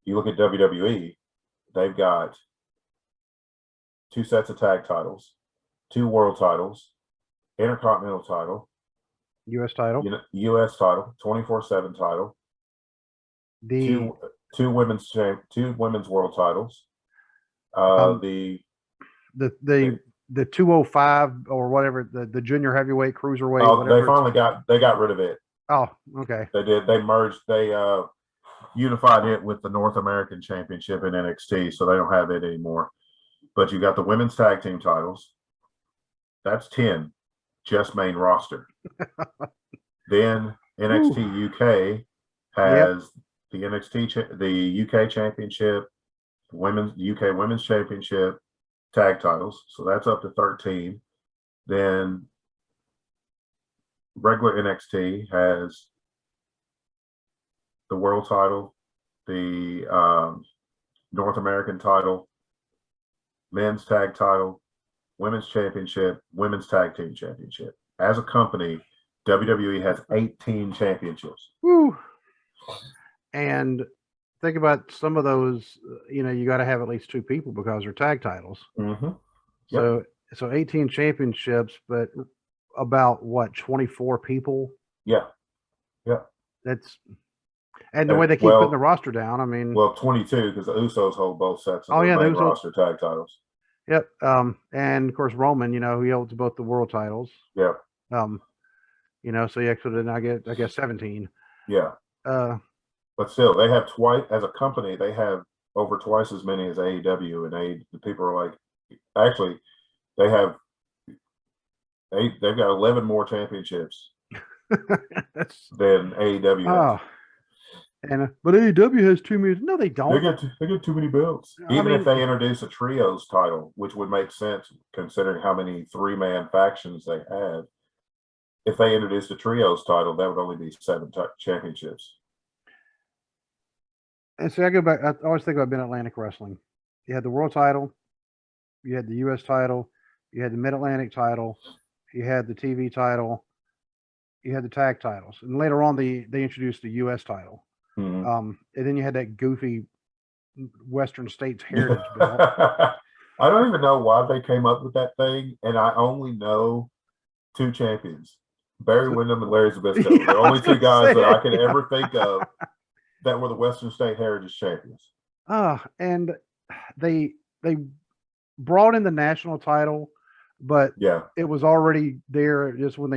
You look at WWE, they've got 2 sets of tag titles, 2 world titles, intercontinental title, U.S. title, U.S. title, 24/7 title, the two women's world titles, the 205 or whatever, the junior heavyweight, cruiserweight, oh, whatever. they got rid of it. Oh, okay. They did. They merged. They unified it with the North American Championship in NXT, so they don't have it anymore. But you got the women's tag team titles. That's 10, just main roster. Then NXT UK has the the UK Championship, UK Women's Championship, tag titles. So that's up to 13. Then regular NXT has the world title, the North American title, men's tag title, women's championship, women's tag team championship. As a company, WWE has 18 championships. Woo. And think about some of those, you got to have at least 2 people because they're tag titles. Mm-hmm. Yep. So 18 championships, but about what, 24 people? Yeah. Yeah. And the way they keep putting the roster down, I mean, 22, because the Usos hold both sets of the main roster tag titles. Yep. And of course Roman, he holds both the world titles. Yeah. So he actually did not get, I guess, 17. Yeah. But still, they have twice, as a company, they have over twice as many as AEW, and the people are like, actually, they've got 11 more championships than AEW has. But AEW has too many. No, they don't. They get too many belts. Even if they introduce a trios title, which would make sense considering how many 3-man factions they have. If they introduced a trios title, that would only be 7 championships. And so I go back. I always think about Mid-Atlantic Wrestling. You had the world title, you had the U.S. title, you had the Mid-Atlantic title, you had the TV title, you had the tag titles, and later on they introduced the U.S. title. Mm-hmm. And then you had that goofy Western States Heritage belt. I don't even know why they came up with that thing, and I only know 2 champions: Barry Windham and Larry Zbyszko. Yeah, the only 2 guys that I can ever think of that were the Western State Heritage champions. And they brought in the national title, but it was already there just when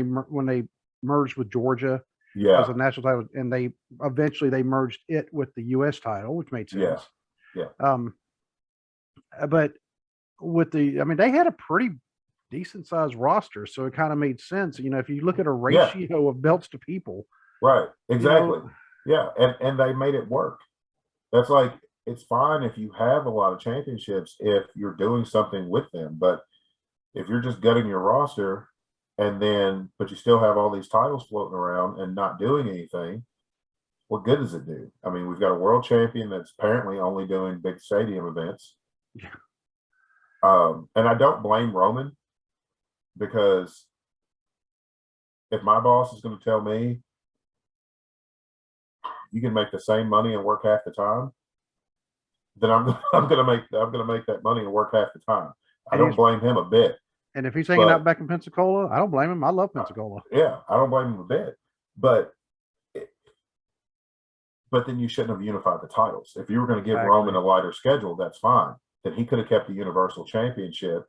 they merged with Georgia. As a national title, and they eventually merged it with the U.S. title, which made sense. But with they had a pretty decent sized roster, so it kind of made sense. If you look at a ratio of belts to people, right? Exactly. Yeah, and they made it work. That's like, it's fine if you have a lot of championships if you're doing something with them, but if you're just gutting your roster, but you still have all these titles floating around and not doing anything, what good does it do? I mean, we've got a world champion that's apparently only doing big stadium events. Yeah. And I don't blame Roman, because if my boss is going to tell me you can make the same money and work half the time, then I'm gonna make that money and work half the time. I don't blame him a bit. And if he's hanging out back in Pensacola, I don't blame him. I love Pensacola. Yeah, I don't blame him a bit. But then you shouldn't have unified the titles. If you were going to give Roman a lighter schedule, that's fine. Then he could have kept the Universal Championship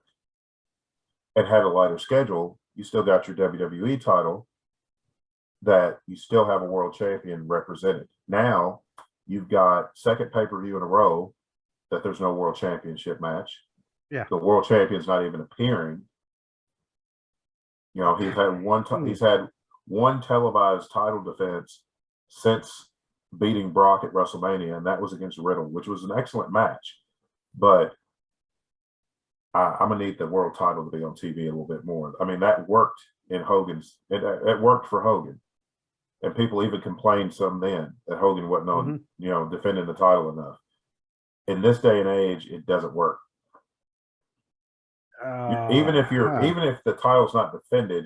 and had a lighter schedule. You still got your WWE title that you still have a world champion represented. Now you've got second pay-per-view in a row that there's no world championship match. Yeah. The world champion's not even appearing. You know, he's had one televised title defense since beating Brock at WrestleMania, and that was against Riddle, which was an excellent match. But I'm gonna need the world title to be on TV a little bit more. I mean, that worked in Hogan's. It worked for Hogan, and people even complained some then that Hogan wasn't on, defending the title enough. In this day and age, it doesn't work. Even if the title's not defended,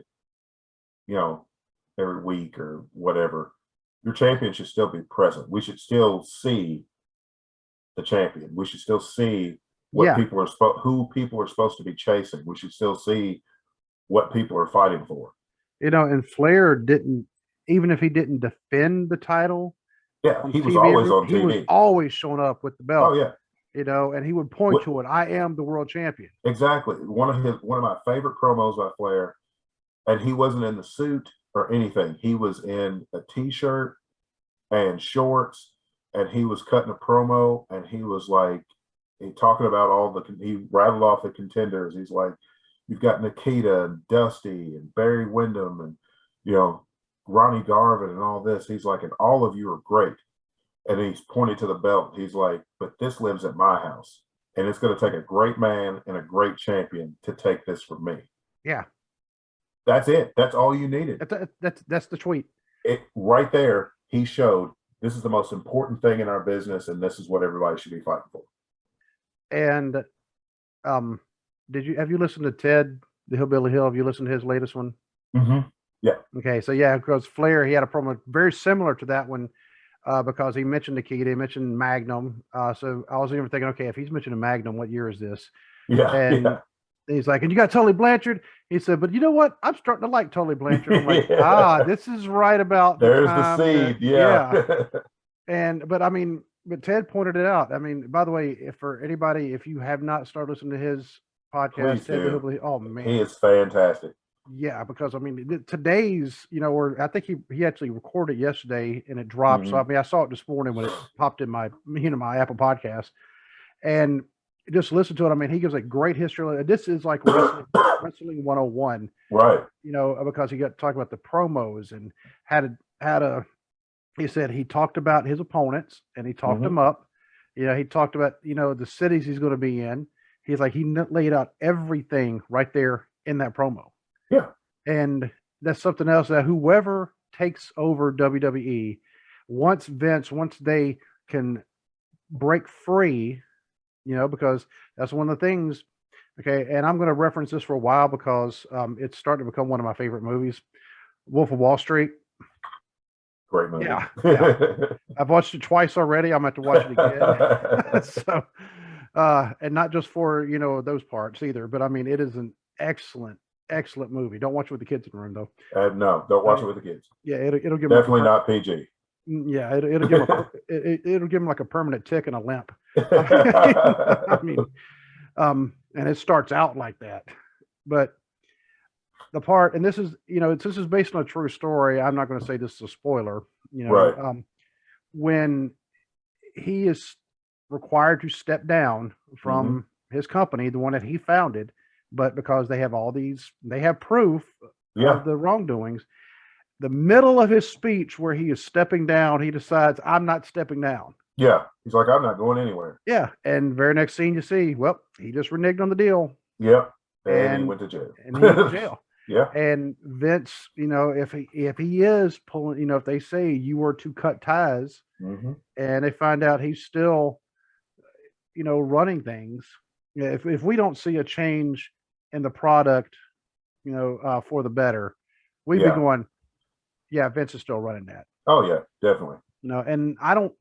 every week or whatever, your champion should still be present. We should still see the champion. We should still see what who people are supposed to be chasing. We should still see what people are fighting for. And Flair didn't, even if he didn't defend the title. Yeah, he was always on TV. He was always showing up with the belt. Oh yeah. And he would point to it. I am the world champion. Exactly. One of my favorite promos by Flair, and he wasn't in the suit or anything. He was in a t-shirt and shorts, and he was cutting a promo, and he was like, talking about he rattled off the contenders. He's like, you've got Nikita and Dusty and Barry Windham and, Ronnie Garvin and all this. He's like, and all of you are great. And he's pointing to the belt. He's like, but this lives at my house. And it's going to take a great man and a great champion to take this from me. Yeah. That's it. That's all you needed. That's the tweet. Right there, he showed this is the most important thing in our business, and this is what everybody should be fighting for. And have you listened to Ted, the Hillbilly Hill? Have you listened to his latest one? Mm-hmm. Yeah. Okay. So because Flair, he had a promo very similar to that one. Because he mentioned Nikita, he mentioned Magnum. So I was even thinking, okay, if he's mentioning Magnum, what year is this? Yeah. And he's like, and you got Tully Blanchard? He said, but you know what? I'm starting to like Tully Blanchard. I'm like, this is right about there's the seed. Yeah. But Ted pointed it out. I mean, by the way, if you have not started listening to his podcast, Ted the Hillbilly, oh man, he is fantastic. Yeah, because today's, or I think he actually recorded yesterday and it dropped. Mm-hmm. So I saw it this morning when it popped in my my Apple Podcast, and just listen to it. He gives a great history. This is like wrestling 101, right? Because he got to talk about the promos and he said he talked about his opponents and he talked them up. He talked about the cities he's going to be in. He's like he laid out everything right there in that promo. Yeah. And that's something else that whoever takes over WWE, once they can break free, because that's one of the things. Okay. And I'm going to reference this for a while because it's starting to become one of my favorite movies, Wolf of Wall Street. Great movie. Yeah. I've watched it twice already. I'm going to have to watch it again. And not just for, those parts either, but it is an excellent movie. Don't watch it with the kids in the room though. No, don't watch it with the kids. Yeah, it'll give definitely not PG. Yeah, it'll give them like a permanent tick and a limp. And it starts out like that. But the part, and this is based on a true story. I'm not going to say this is a spoiler. Right. When he is required to step down from his company, the one that he founded. But because they have proof of the wrongdoings, the middle of his speech where he is stepping down, he decides, I'm not stepping down. Yeah. He's like, I'm not going anywhere. Yeah. And very next scene you see, well, he just reneged on the deal. Yep. And he went to jail. Yeah. And Vince, if he is pulling, if they say you were to cut ties and they find out he's still, running things, if we don't see a change in the product, for the better, we'd be going, yeah, Vince is still running that. Oh yeah, definitely. No, and I don't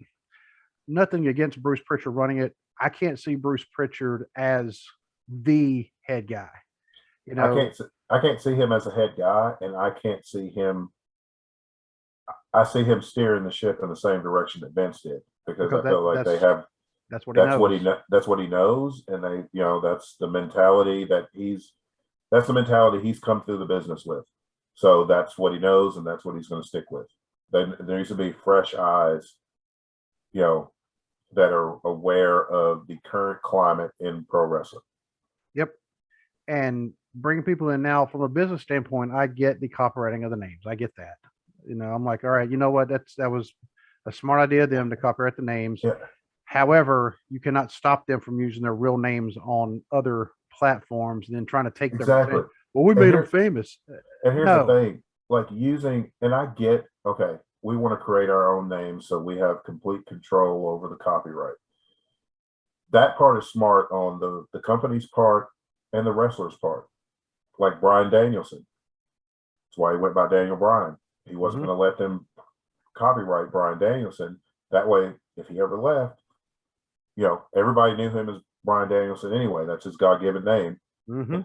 nothing against Bruce Pritchard running it. I can't see Bruce Pritchard as the head guy. You I know, can't I can't see him as a head guy, and I can't see him. I see him steering the ship in the same direction that Vince did because because I feel like they have that's what he knows. that's what he knows, and they that's the mentality that's the mentality he's come through the business with. So that's what he knows, and that's what he's going to stick with. Then there needs to be fresh eyes, you know, that are aware of the current climate in pro wrestling. Yep. And bringing people in now from a business standpoint, I get the copywriting of the names. I get that. I'm like, all right, you know what? That was a smart idea of them to copyright the names. Yeah. However, you cannot stop them from using their real names on other platforms and then trying to take Exactly. them. Well, we made them famous. And here's No. the thing, like using, and I get, okay, we want to create our own name so we have complete control over the copyright. That part is smart on the company's part and the wrestler's part. Like Bryan Danielson. That's why he went by Daniel Bryan. He wasn't going to let them copyright Bryan Danielson. That way, if he ever left, everybody knew him as Bryan Danielson anyway. That's his God-given name.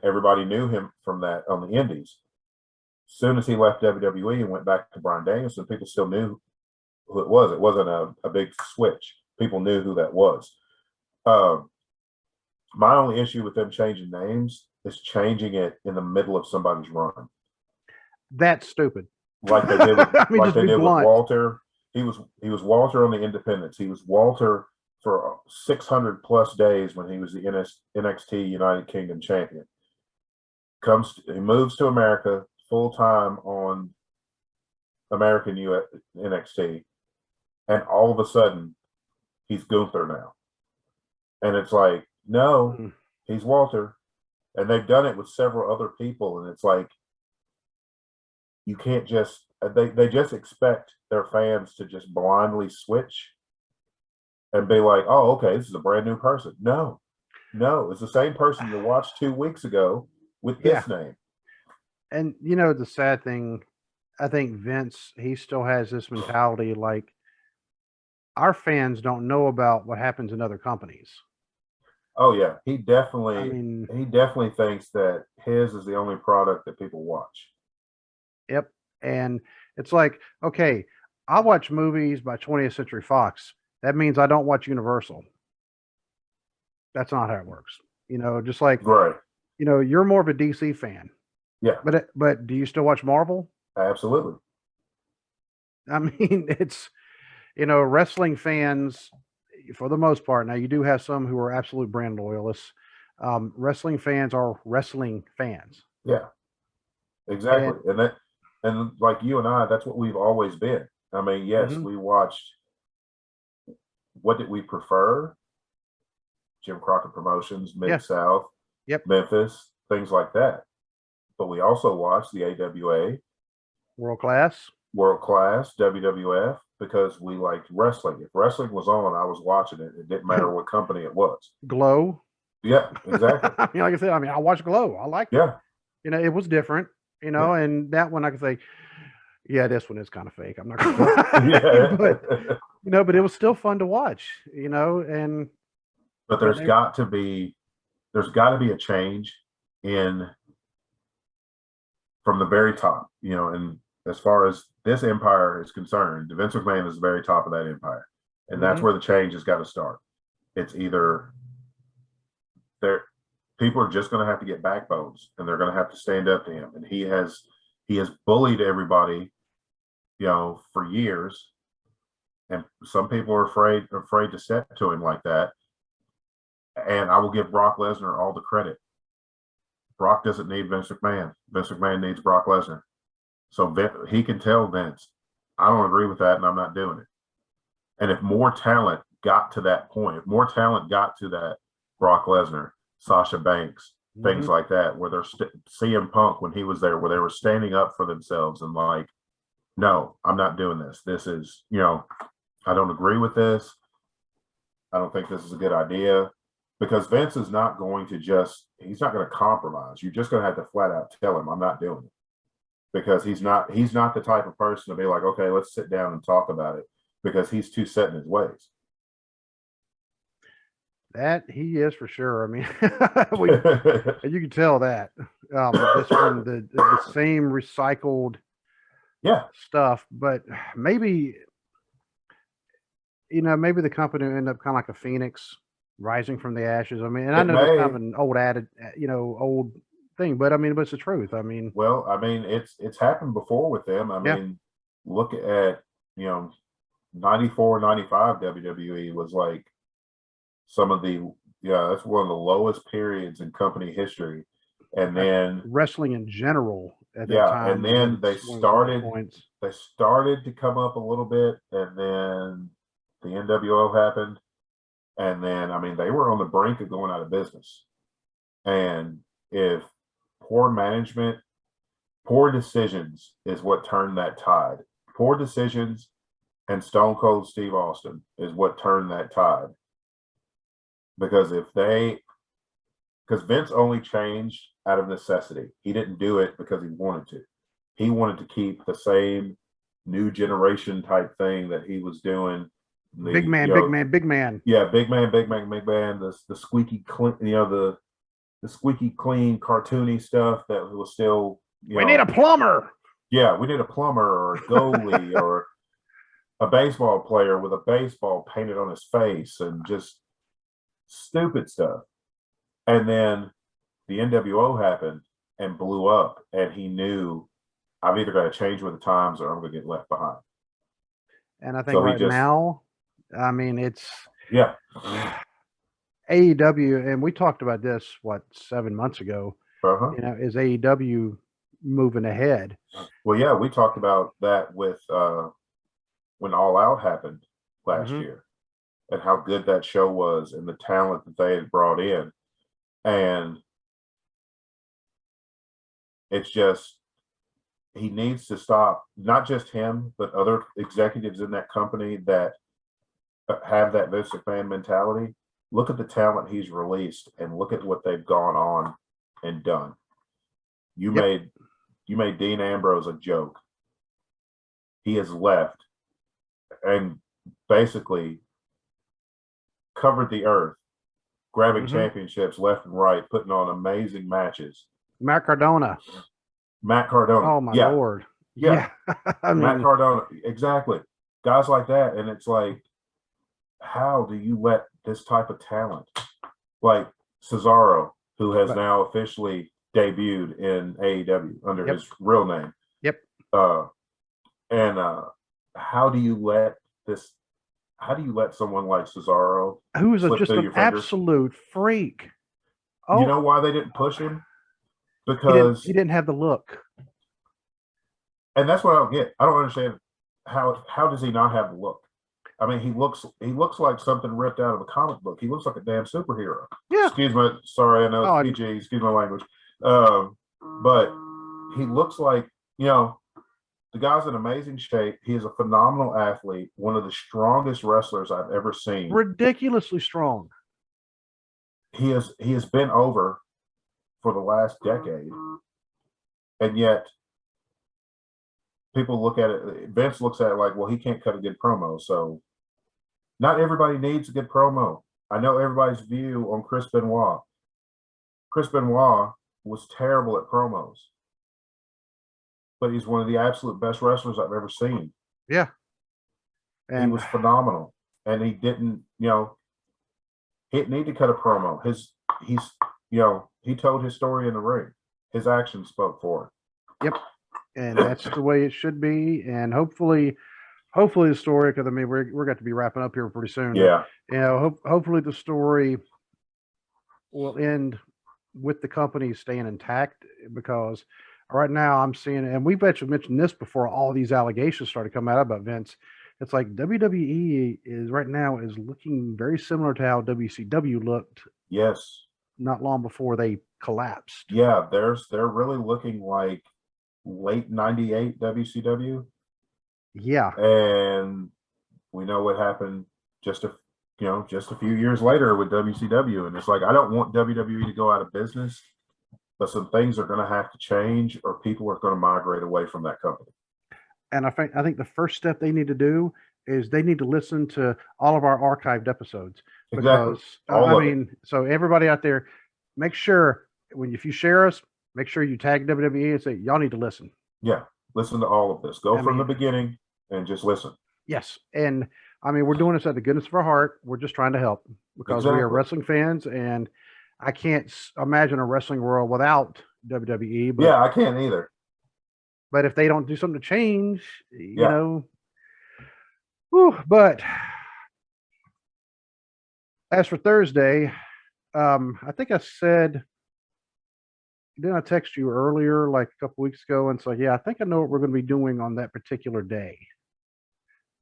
Everybody knew him from that on the indies. As soon as he left WWE and went back to Bryan Danielson, people still knew who it was. It wasn't a big switch. People knew who that was. My only issue with them changing names is changing it in the middle of somebody's run. That's stupid. Like they did with, like they did with Walter. He was Walter on the Independents. He was Walter for 600 plus days when he was the NXT United Kingdom champion. He moves to America full time on American NXT, and all of a sudden he's Gunther now. And it's like, no, he's Walter. And they've done it with several other people, and it's like, you can't just they just expect their fans to just blindly switch and be like, oh, okay, this is a brand new person. No, it's the same person you watched 2 weeks ago with this name. And the sad thing, I think Vince, he still has this mentality like our fans don't know about what happens in other companies. Oh yeah, he definitely thinks that his is the only product that people watch. Yep. And it's like, okay, I watch movies by 20th Century Fox. That means I don't watch Universal. That's not how it works. Just like, right. You're more of a DC fan. Yeah. But do you still watch Marvel? Absolutely. I mean, it's, wrestling fans, for the most part, now you do have some who are absolute brand loyalists. Wrestling fans are wrestling fans. Yeah, exactly. And like you and I, that's what we've always been. I mean, yes, we watched. What did we prefer? Jim Crockett Promotions, Mid-South, Memphis, things like that. But we also watched the AWA, World Class, WWF, because we liked wrestling. If wrestling was on, I was watching it. It didn't matter what company it was. Glow. Yeah, exactly. I mean, like I said, I watched Glow. I liked it. It was different, and that one I could say, yeah, this one is kind of fake. I'm not gonna lie. But it was still fun to watch, and but there's got to be a change from the very top, and as far as this empire is concerned, Vince McMahon is the very top of that empire. And that's where the change has got to start. It's either people are just going to have to get backbones, and they're going to have to stand up to him. And he has bullied everybody, for years. And some people are afraid to step to him like that. And I will give Brock Lesnar all the credit. Brock doesn't need Vince McMahon. Vince McMahon needs Brock Lesnar. So he can tell Vince, I don't agree with that, and I'm not doing it. And if more talent got to that point, if more talent got to that Brock Lesnar, Sasha Banks, things like that, where they're CM Punk when he was there, where they were standing up for themselves and like, no, I'm not doing this. This is, I don't agree with this. I don't think this is a good idea. Because Vince is not going to he's not going to compromise. You're just going to have to flat out tell him, I'm not doing it. Because he's not the type of person to be like, okay, let's sit down and talk about it. because he's too set in his ways. That he is for sure. I mean, you can tell that just from the same recycled stuff. But maybe, maybe the company will end up kind of like a phoenix rising from the ashes. I mean, and I know that's kind of an old old thing, but I mean, but it's the truth. I mean, well, I mean, it's happened before with them. I mean, look at 94, 95 WWE was like some of the that's one of the lowest periods in company history. And then wrestling in general at that time. And then they started to come up a little bit, and then the NWO happened. And then, I mean, they were on the brink of going out of business. And if poor management, poor decisions is what turned that tide. Poor decisions and Stone Cold Steve Austin is what turned that tide. Because because Vince only changed out of necessity. He didn't do it because he wanted to. He wanted to keep the same new generation type thing that he was doing. Big man. Yeah, big man. The squeaky clean, the squeaky clean, cartoony stuff that was still. We need a plumber. Yeah, we need a plumber or a goalie or a baseball player with a baseball painted on his face and just stupid stuff. And then the NWO happened and blew up, and he knew I've either got to change with the times or I'm going to get left behind. And I think now, I mean, it's AEW, and we talked about this 7 months ago. Is AEW moving ahead? Well, yeah, we talked about that with when All Out happened last year, and how good that show was, and the talent that they had brought in, and it's just he needs to stop. Not just him, but other executives in that company that have that Vince McMahon mentality. Look at the talent he's released, and look at what they've gone on and done. You made Dean Ambrose a joke. He has left and basically covered the earth, grabbing championships left and right, putting on amazing matches. Matt Cardona. Oh my Lord. Yeah. I mean, Matt Cardona. Exactly. Guys like that. And it's like, how do you let this type of talent, like Cesaro, who has now officially debuted in AEW under his real name. How do you let someone like Cesaro, who is just an absolute freak? You know why they didn't push him? Because he didn't have the look. And that's what I don't get. I don't understand how does he not have the look? I mean, he looks like something ripped out of a comic book. He looks like a damn superhero. Yeah. Excuse me. Sorry, I know it's PG. Excuse my language. But he looks like, the guy's in amazing shape. He is a phenomenal athlete, one of the strongest wrestlers I've ever seen. Ridiculously strong. He has been over for the last decade, and yet people look at it. Vince looks at it like, well, he can't cut a good promo. So not everybody needs a good promo. I know everybody's view on Chris Benoit. Chris Benoit was terrible at promos, but he's one of the absolute best wrestlers I've ever seen. Yeah. And he was phenomenal. And he didn't, he didn't need to cut a promo. He told his story in the ring. His actions spoke for it. Yep. And that's the way it should be. And hopefully the story, because I mean, we're going to be wrapping up here pretty soon. Yeah. Hopefully the story will end with the company staying intact, because right now I'm seeing, and we've actually mentioned this before all these allegations started coming out about Vince. It's like WWE is right now is looking very similar to how WCW looked. Yes. Not long before they collapsed. Yeah, they're really looking like late '98 WCW. Yeah. And we know what happened just a few years later with WCW. And it's like, I don't want WWE to go out of business, but some things are going to have to change, or people are going to migrate away from that company. And I think the first step they need to do is they need to listen to all of our archived episodes Exactly. because All I of it. mean, so everybody out there, make sure if you share us, make sure you tag WWE and say y'all need to listen. Yeah. Listen to all of this. Go from the beginning and just listen. Yes, and I mean we're doing this out of the goodness of our heart. We're just trying to help because we are Exactly. wrestling fans, and I can't imagine a wrestling world without WWE. But Yeah, I can't either. but if they don't do something to change, you Yeah. know. Whew, but as for Thursday, I think I said, didn't I text you earlier, like a couple weeks ago, and so yeah, I think I know what we're going to be doing on that particular day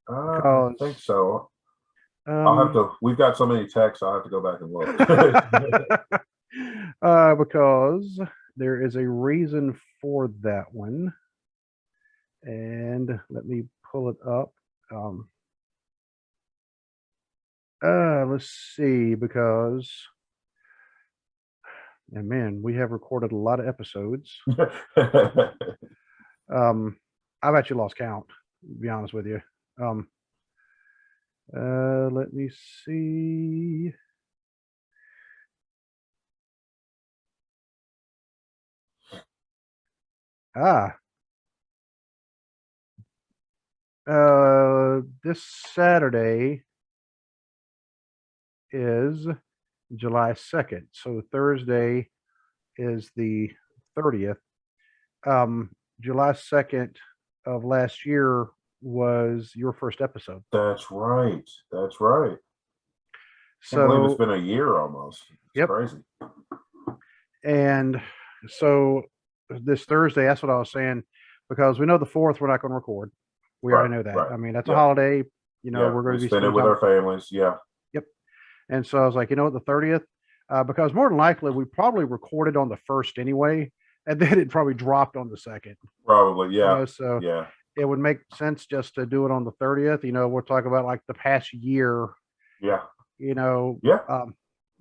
I because think so. I'll have to. We've got so many texts. I'll have to go back and look. because there is a reason for that one, and let me pull it up. Let's see, because and man, we have recorded a lot of episodes. I've actually lost count, to be honest with you. Let me see. This Saturday is July 2nd. So Thursday is the 30th. July 2nd of last year was your first episode. That's right. That's right. I can't believe it's So, been a year almost. It's crazy. And so this Thursday, that's what I was saying, because we know the 4th we're not going to record. We already know that. Right. I mean, that's a holiday. You know, we're going to be spend it with our families. Yeah. Yep. And so I was like, you know what, the 30th, because more than likely we probably recorded on the 1st anyway, and then it probably dropped on the 2nd. Probably, yeah. You know, so yeah, it would make sense just to do it on the 30th. You know, we'll talk about like the past year. Yeah. You know. Yeah.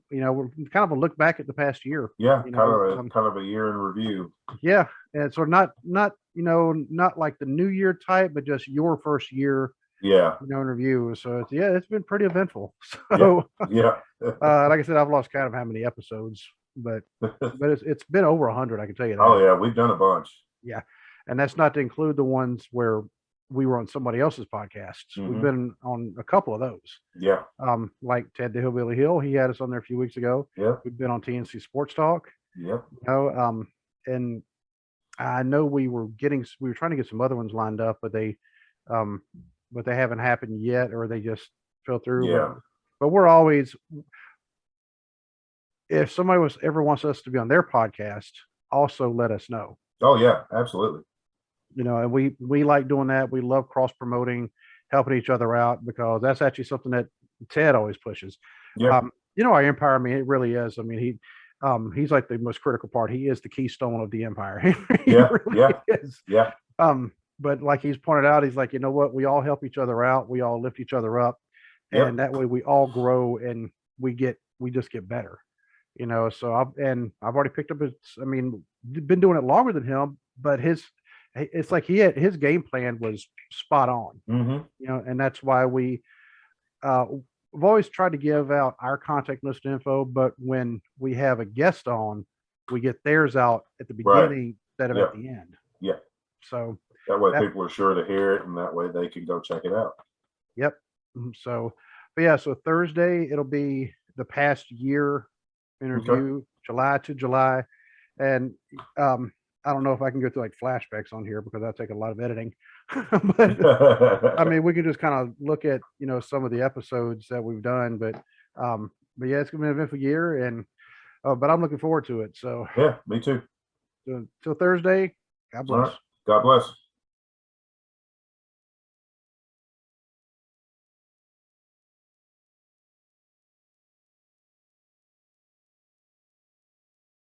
You know, we're kind of a look back at the past year. Yeah, you know, kind of a year in review. Yeah, and so not you know, not like the New Year type, but just your first year. Yeah. You know, in review. So it's been pretty eventful. So yeah. like I said, I've lost count of how many episodes, but it's been over 100. I can tell you that. Oh yeah, we've done a bunch. Yeah, and that's not to include the ones where we were on somebody else's podcasts. We've been on a couple of those. Yeah. Like Ted the Hillbilly Hill, he had us on there a few weeks ago. Yeah. We've been on TNC Sports Talk. Yep. You know, and I know we were trying to get some other ones lined up, but they haven't happened yet, or they just fell through. Yeah. But we're always, if somebody ever wants us to be on their podcast, also let us know. Oh yeah, absolutely. You know, and we like doing that. We love cross promoting, helping each other out, because that's actually something that Ted always pushes. Yeah. You know, our empire, I mean, it really is. I mean, he's like the most critical part. He is the keystone of the empire. He really is. Yeah. But like he's pointed out, he's like, you know what? We all help each other out. We all lift each other up, and that way we all grow and we just get better. You know, so I've already picked up been doing it longer than him, but it's like his game plan was spot on. You know, and that's why we've always tried to give out our contact list info, but when we have a guest on, we get theirs out at the beginning instead of at the end. Yeah. So that way people are sure to hear it, and that way they can go check it out. Yep. So, but yeah, so Thursday it'll be the past year interview, July to July, and I don't know if I can go through like flashbacks on here because that'll take a lot of editing. But I mean, we can just kind of look at, you know, some of the episodes that we've done. But yeah, it's gonna be an eventful year, and but I'm looking forward to it. So yeah, me too. Till Thursday. God bless. God bless.